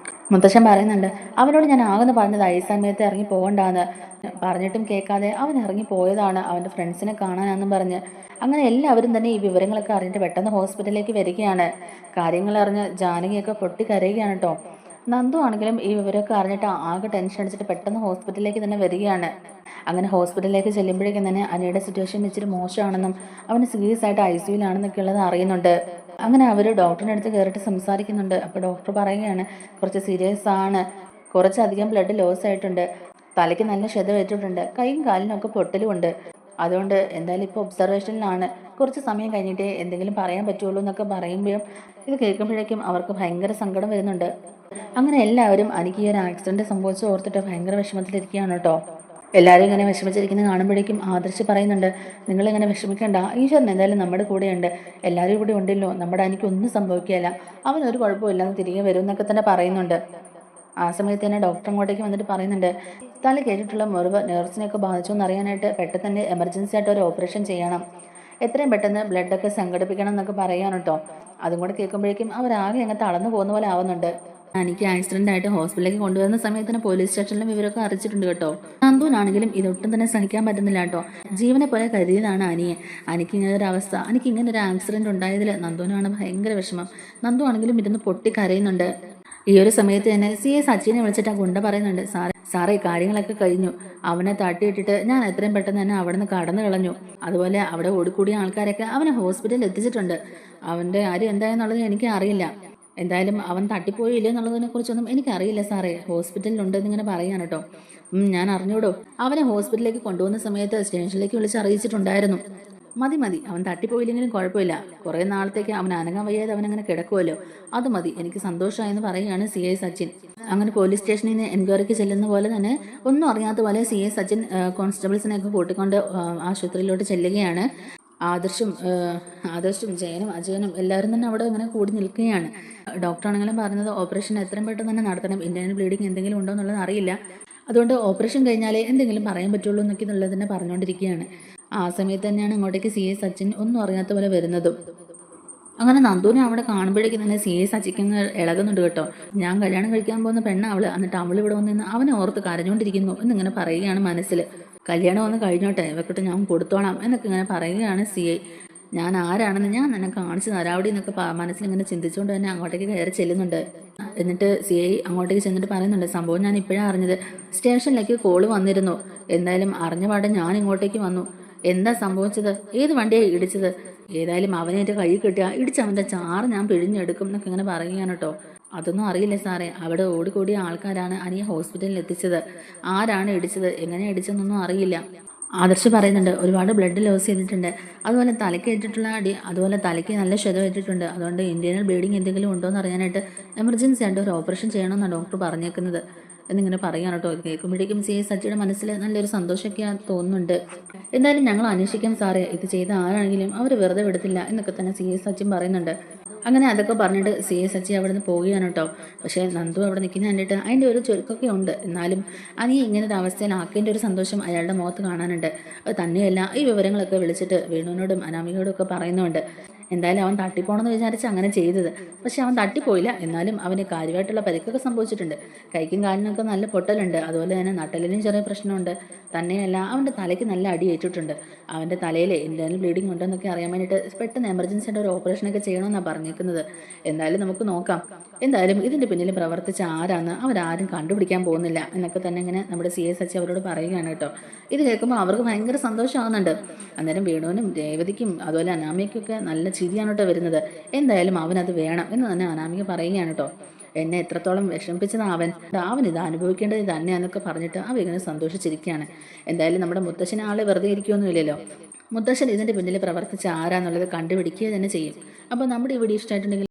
മുത്തശ്ശൻ പറയുന്നുണ്ട്, അവനോട് ഞാൻ ആകെന്ന് പറഞ്ഞത് ഈ സമയത്ത് ഇറങ്ങി പോകണ്ടാന്ന് പറഞ്ഞിട്ടും കേൾക്കാതെ അവൻ ഇറങ്ങി പോയതാണ് അവൻ്റെ ഫ്രണ്ട്സിനെ കാണാനാണെന്നും പറഞ്ഞ്. അങ്ങനെ എല്ലാവരും തന്നെ ഈ വിവരങ്ങളൊക്കെ അറിഞ്ഞിട്ട് പെട്ടെന്ന് ഹോസ്പിറ്റലിലേക്ക് വരികയാണ്. കാര്യങ്ങൾ അറിഞ്ഞ് ജാനകിയൊക്കെ പൊട്ടിക്കരയുകയാണ് കേട്ടോ. നന്ദു ആണെങ്കിലും ഈ വിവരമൊക്കെ അറിഞ്ഞിട്ട് ആകെ ടെൻഷൻ അടിച്ചിട്ട് പെട്ടെന്ന് ഹോസ്പിറ്റലിലേക്ക് തന്നെ വരികയാണ്. അങ്ങനെ ഹോസ്പിറ്റലിലേക്ക് ചെല്ലുമ്പോഴേക്കും തന്നെ അനിയുടെ സിറ്റുവേഷൻ ഇച്ചിരി മോശമാണെന്നും അവന് സീരിയസ് ആയിട്ട് ICUലാണെന്നൊക്കെ ഉള്ളത് അറിയുന്നുണ്ട്. അങ്ങനെ അവർ ഡോക്ടറിൻ്റെ അടുത്ത് കയറിയിട്ട് സംസാരിക്കുന്നുണ്ട്. അപ്പോൾ ഡോക്ടർ പറയുകയാണ്, കുറച്ച് സീരിയസ് ആണ്, കുറച്ചധികം ബ്ലഡ് ലോസ് ആയിട്ടുണ്ട്, തലയ്ക്ക് നല്ല ക്ഷതമേറ്റിട്ടുണ്ട്, കൈയും കാലിനൊക്കെ പൊട്ടലുമുണ്ട്. അതുകൊണ്ട് എന്തായാലും ഇപ്പോൾ ഒബ്സർവേഷനിലാണ്, കുറച്ച് സമയം കഴിഞ്ഞിട്ടേ എന്തെങ്കിലും പറയാൻ പറ്റുള്ളൂ എന്നൊക്കെ പറയുമ്പോഴും ഇത് കേൾക്കുമ്പോഴേക്കും അവർക്ക് ഭയങ്കര സങ്കടം വരുന്നുണ്ട്. അങ്ങനെ എല്ലാവരും എനിക്ക് ഈ ഒരു ആക്സിഡൻറ്റ് സംഭവിച്ച് ഓർത്തിട്ട് ഭയങ്കര വിഷമത്തിലിരിക്കുകയാണ് കേട്ടോ. എല്ലാവരും ഇങ്ങനെ വിഷമിച്ചിരിക്കുന്നത് കാണുമ്പോഴേക്കും ആദർശ് പറയുന്നുണ്ട്, നിങ്ങളിങ്ങനെ വിഷമിക്കേണ്ട, ഈശ്വരൻ എന്തായാലും നമ്മുടെ കൂടെയുണ്ട്, എല്ലാവരും ഇവിടെ ഉണ്ടല്ലോ, നമ്മുടെ എനിക്കൊന്നും സംഭവിക്കുകയില്ല, അവനൊരു കുഴപ്പമില്ലാന്ന് തിരികെ വരും എന്നൊക്കെ തന്നെ പറയുന്നുണ്ട്. ആ സമയത്ത് തന്നെ ഡോക്ടർ അങ്ങോട്ടേക്ക് വന്നിട്ട് പറയുന്നുണ്ട്, തല കേട്ടിട്ടുള്ള മുറിവ് നേഴ്സിനെയൊക്കെ ബാധിച്ചു എന്നറിയാനായിട്ട് പെട്ടെന്ന് തന്നെ എമർജൻസി ആയിട്ട് ഒരു ഓപ്പറേഷൻ ചെയ്യണം, എത്രയും പെട്ടെന്ന് ബ്ലഡൊക്കെ സംഘടിപ്പിക്കണം എന്നൊക്കെ പറയാൻ കേട്ടോ. അതും കൂടെ കേൾക്കുമ്പോഴേക്കും അവരാകെ അങ്ങ് തളർന്നു പോകുന്ന പോലെ ആവുന്നുണ്ട്. എനിക്ക് ആക്സിഡന്റ് ആയിട്ട് ഹോസ്പിറ്റലിലേക്ക് കൊണ്ടുവരുന്ന സമയത്ത് തന്നെ പോലീസ് സ്റ്റേഷനിലും വിവരമൊക്കെ അറിയിച്ചിട്ടുണ്ട് കേട്ടോ. നന്ദുവിനാണെങ്കിലും ഇതൊട്ടും തന്നെ സഹിക്കാൻ പറ്റുന്നില്ല കേട്ടോ. ജീവനെ പോലെ കരുതിയതാണ് അനിയെ. എനിക്ക് ഇങ്ങനെ ഒരു അവസ്ഥ, എനിക്ക് ഇങ്ങനെ ഒരു ആക്സിഡന്റ് ഉണ്ടായതിൽ നന്ദുവിനാണ് ഭയങ്കര വിഷമം. നന്ദു ആണെങ്കിലും ഇരുന്ന് പൊട്ടി കരയുന്നുണ്ട്. ഈ ഒരു സമയത്ത് തന്നെ CI സച്ചിനെ വിളിച്ചിട്ട് ആ ഗുണ്ട പറയുന്നുണ്ട്, സാറേ കാര്യങ്ങളൊക്കെ കഴിഞ്ഞു, അവനെ തട്ടിയിട്ടിട്ട് ഞാൻ എത്രയും പെട്ടെന്ന് തന്നെ അവിടെ നിന്ന് കടന്നു കളഞ്ഞു. അതുപോലെ അവിടെ ഓടിക്കൂടിയ ആൾക്കാരൊക്കെ അവനെ ഹോസ്പിറ്റലിൽ എത്തിച്ചിട്ടുണ്ട്. അവൻ്റെ കാര്യം എന്തായെന്നുള്ളത് എനിക്ക് അറിയില്ല. എന്തായാലും അവൻ തട്ടിപ്പോയില്ലേ എന്നുള്ളതിനെ കുറിച്ചൊന്നും എനിക്കറിയില്ല സാറേ, ഹോസ്പിറ്റലിലുണ്ടെന്ന് ഇങ്ങനെ പറയാൻ കേട്ടോ. ഞാൻ അറിഞ്ഞൂടോ, അവനെ ഹോസ്പിറ്റലിലേക്ക് കൊണ്ടുപോകുന്ന സമയത്ത് സ്റ്റേഷനിലേക്ക് വിളിച്ച് അറിയിച്ചിട്ടുണ്ടായിരുന്നു. മതി, അവൻ തട്ടിപ്പോയില്ലെങ്കിലും കുഴപ്പമില്ല, കുറേ നാളത്തേക്ക് അവൻ അനങ്ങാൻ വയ്യാതെ അവനങ്ങനെ കിടക്കുമല്ലോ, അത് മതി, എനിക്ക് സന്തോഷമായെന്ന് പറയുകയാണ് CI സച്ചിൻ. അങ്ങനെ പോലീസ് സ്റ്റേഷനിൽ നിന്ന് എൻക്വയറിക്ക് ചെല്ലുന്ന പോലെ തന്നെ ഒന്നും അറിയാത്ത പോലെ CI സച്ചിൻ കോൺസ്റ്റബിൾസിനെയൊക്കെ കൂട്ടിക്കൊണ്ട് ആശുപത്രിയിലോട്ട് ചെല്ലുകയാണ്. ആദർശും ജയനും അജയനും എല്ലാവരും തന്നെ അവിടെ ഇങ്ങനെ കൂടി നിൽക്കുകയാണ്. ഡോക്ടറാണെങ്കിലും പറഞ്ഞത് ഓപ്പറേഷൻ എത്രയും പെട്ടെന്ന് തന്നെ നടത്തണം, ഇന്റേണൽ ബ്ലീഡിങ് എന്തെങ്കിലും ഉണ്ടോ എന്നുള്ളത് അറിയില്ല, അതുകൊണ്ട് ഓപ്പറേഷൻ കഴിഞ്ഞാലേ എന്തെങ്കിലും പറയാൻ പറ്റുള്ളൂ എന്നൊക്കെ തന്നെ പറഞ്ഞുകൊണ്ടിരിക്കുകയാണ്. ആ സമയത്ത് തന്നെയാണ് ഇങ്ങോട്ടേക്ക് സി എ സച്ചിൻ ഒന്നും അറിയാത്ത പോലെ വരുന്നതും. അങ്ങനെ നന്ദുവിനെ അവിടെ കാണുമ്പോഴേക്കും തന്നെ സി എ സച്ചിക്കങ്ങ് ഇളകുന്നുണ്ട് കേട്ടോ. ഞാൻ കല്യാണം കഴിക്കാൻ പോകുന്ന പെണ്ണാ അവള്, എന്നിട്ട് അവൾ ഇവിടെ വന്ന് അവനെ ഓർത്ത് കരഞ്ഞുകൊണ്ടിരിക്കുന്നു എന്നിങ്ങനെ പറയുകയാണ് മനസ്സിൽ. കല്യാണം ഒന്ന് കഴിഞ്ഞോട്ടെ ഇവക്കിട്ട് ഞാൻ കൊടുത്തോളാം എന്നൊക്കെ ഇങ്ങനെ പറയുകയാണ് സി ഐ. ഞാൻ ആരാണെന്ന് ഞാൻ നിന്നെ കാണിച്ചു തരാവടി എന്നൊക്കെ മനസ്സിലിങ്ങനെ ചിന്തിച്ചുകൊണ്ട് തന്നെ അങ്ങോട്ടേക്ക് കയറി ചെല്ലുന്നുണ്ട്. എന്നിട്ട് സി ഐ അങ്ങോട്ടേക്ക് ചെന്നിട്ട് പറയുന്നുണ്ട്, സംഭവം ഞാൻ ഇപ്പോഴാണ് അറിഞ്ഞത്, സ്റ്റേഷനിലേക്ക് കോള് വന്നിരുന്നു, എന്തായാലും അറിഞ്ഞ പാടെ ഞാൻ ഇങ്ങോട്ടേക്ക് വന്നു. എന്താ സംഭവിച്ചത്? ഏത് വണ്ടിയാണ് ഇടിച്ചത്? ഏതായാലും അവനെ എൻ്റെ കൈ കിട്ടിയാൽ ഇടിച്ച് അവൻ്റെ ചാറ് ഞാൻ പിഴിഞ്ഞെടുക്കും എന്നൊക്കെ ഇങ്ങനെ പറയുകയാണ് കേട്ടോ. അതൊന്നും അറിയില്ല സാറേ, അവിടെ ഓടിക്കൂടിയ ആൾക്കാരാണ് അനിയെ ഹോസ്പിറ്റലിൽ എത്തിച്ചത്. ആരാണ് ഇടിച്ചത്, എങ്ങനെ ഇടിച്ചതെന്നൊന്നും അറിയില്ല. ആദർശ് പറയുന്നുണ്ട്, ഒരുപാട് ബ്ലഡ് ലോസ് ചെയ്തിട്ടുണ്ട്, അതുപോലെ തലയ്ക്ക് ഏറ്റിട്ടുള്ള അടി, അതുപോലെ തലയ്ക്ക് നല്ല ക്ഷതം ഏറ്റിട്ടുണ്ട്, അതുകൊണ്ട് ഇന്റേണൽ ബ്ലീഡിങ് എന്തെങ്കിലും ഉണ്ടോ എന്ന് അറിയാനായിട്ട് എമർജൻസി ആയിട്ട് ഒരു ഓപ്പറേഷൻ ചെയ്യണമെന്നാണ് ഡോക്ടർ പറഞ്ഞേക്കുന്നത് എന്നിങ്ങനെ പറയാൻ കേട്ടോ. കേൾക്കുമ്പോഴേക്കും സി എസ് സച്ചിയുടെ മനസ്സിൽ നല്ലൊരു സന്തോഷമൊക്കെ തോന്നുന്നുണ്ട്. എന്തായാലും ഞങ്ങൾ അന്വേഷിക്കാം സാറേ, ഇത് ചെയ്ത ആരാണെങ്കിലും അവർ വെറുതെ വിടത്തില്ല എന്നൊക്കെ തന്നെ സി എസ് സച്ചിൻ പറയുന്നുണ്ട്. അങ്ങനെ അതൊക്കെ പറഞ്ഞിട്ട് സി എസ് സച്ചി അവിടെ നിന്ന് പോവുകയാണ് കേട്ടോ. പക്ഷേ നന്ദു അവിടെ നിൽക്കുന്ന കണ്ടിട്ട് അതിൻ്റെ ഒരു ചുരുക്കമൊക്കെ ഉണ്ട്. എന്നാലും അനി ഇങ്ങനെ ഒരു അവസ്ഥയിലാക്കേണ്ട ഒരു സന്തോഷം അയാളുടെ മുഖത്ത് കാണാനുണ്ട്. അത് തന്നെയല്ല ഈ വിവരങ്ങളൊക്കെ വിളിച്ചിട്ട് വേണുവിനോടും അനാമികയോടും ഒക്കെ പറയുന്നുണ്ട്. എന്തായാലും അവൻ തട്ടിപ്പോണമെന്ന് വിചാരിച്ച് അങ്ങനെ ചെയ്തത്, പക്ഷെ അവൻ തട്ടിപ്പോയില്ല. എന്നാലും അവന് കാര്യമായിട്ടുള്ള പരിക്കൊക്കെ സംഭവിച്ചിട്ടുണ്ട്. കൈക്കും കാലിനൊക്കെ നല്ല പൊട്ടലുണ്ട്, അതുപോലെ തന്നെ നട്ടലിനും ചെറിയ പ്രശ്നമുണ്ട്. തന്നെയല്ല അവൻ്റെ തലയ്ക്ക് നല്ല അടി ഏറ്റിട്ടുണ്ട്. അവൻ്റെ തലയിൽ ഇന്റേണൽ ബ്ലീഡിങ് ഉണ്ടെന്നൊക്കെ അറിയാൻ വേണ്ടിയിട്ട് പെട്ടെന്ന് എമർജൻസി ആയിട്ട് ഒരു ഓപ്പറേഷനൊക്കെ ചെയ്യണമെന്നാണ് പറഞ്ഞേക്കുന്നത്. എന്തായാലും നമുക്ക് നോക്കാം. എന്തായാലും ഇതിൻ്റെ പിന്നിൽ പ്രവർത്തിച്ച ആരാന്ന് അവരാരും കണ്ടുപിടിക്കാൻ പോകുന്നില്ല എന്നൊക്കെ തന്നെ ഇങ്ങനെ നമ്മുടെ സി എസ് സച്ചി അവരോട് പറയുകയാണ് കേട്ടോ. ഇത് കേൾക്കുമ്പോൾ അവർക്ക് ഭയങ്കര സന്തോഷമാകുന്നുണ്ട്. അന്നേരം വേണുവിനും രേവതിക്കും അതുപോലെ അനാമികയ്ക്കൊക്കെ നല്ല ചിരിയാണ് കേട്ടോ വരുന്നത്. എന്തായാലും അവനത് വേണം എന്ന് തന്നെ അനാമിക പറയുകയാണ് കേട്ടോ. എന്നെ എത്രത്തോളം വിഷമിപ്പിച്ചതാണ് അവൻ ഇത് അനുഭവിക്കേണ്ടത് തന്നെയാന്നൊക്കെ പറഞ്ഞിട്ട് അവ ഇങ്ങനെ സന്തോഷിച്ചിരിക്കുകയാണ്. എന്തായാലും നമ്മുടെ മുത്തശ്ശൻ ആളെ വെറുതെ ഇരിക്കുമൊന്നുമില്ലല്ലോ. മുത്തശ്ശൻ ഇതിൻ്റെ പിന്നിൽ പ്രവർത്തിച്ച ആരാന്നുള്ളത് കണ്ടുപിടിക്കുക തന്നെ ചെയ്യും. അപ്പോൾ നമ്മുടെ ഈ വീഡിയോ ഇഷ്ടമായിട്ടുണ്ടെങ്കിൽ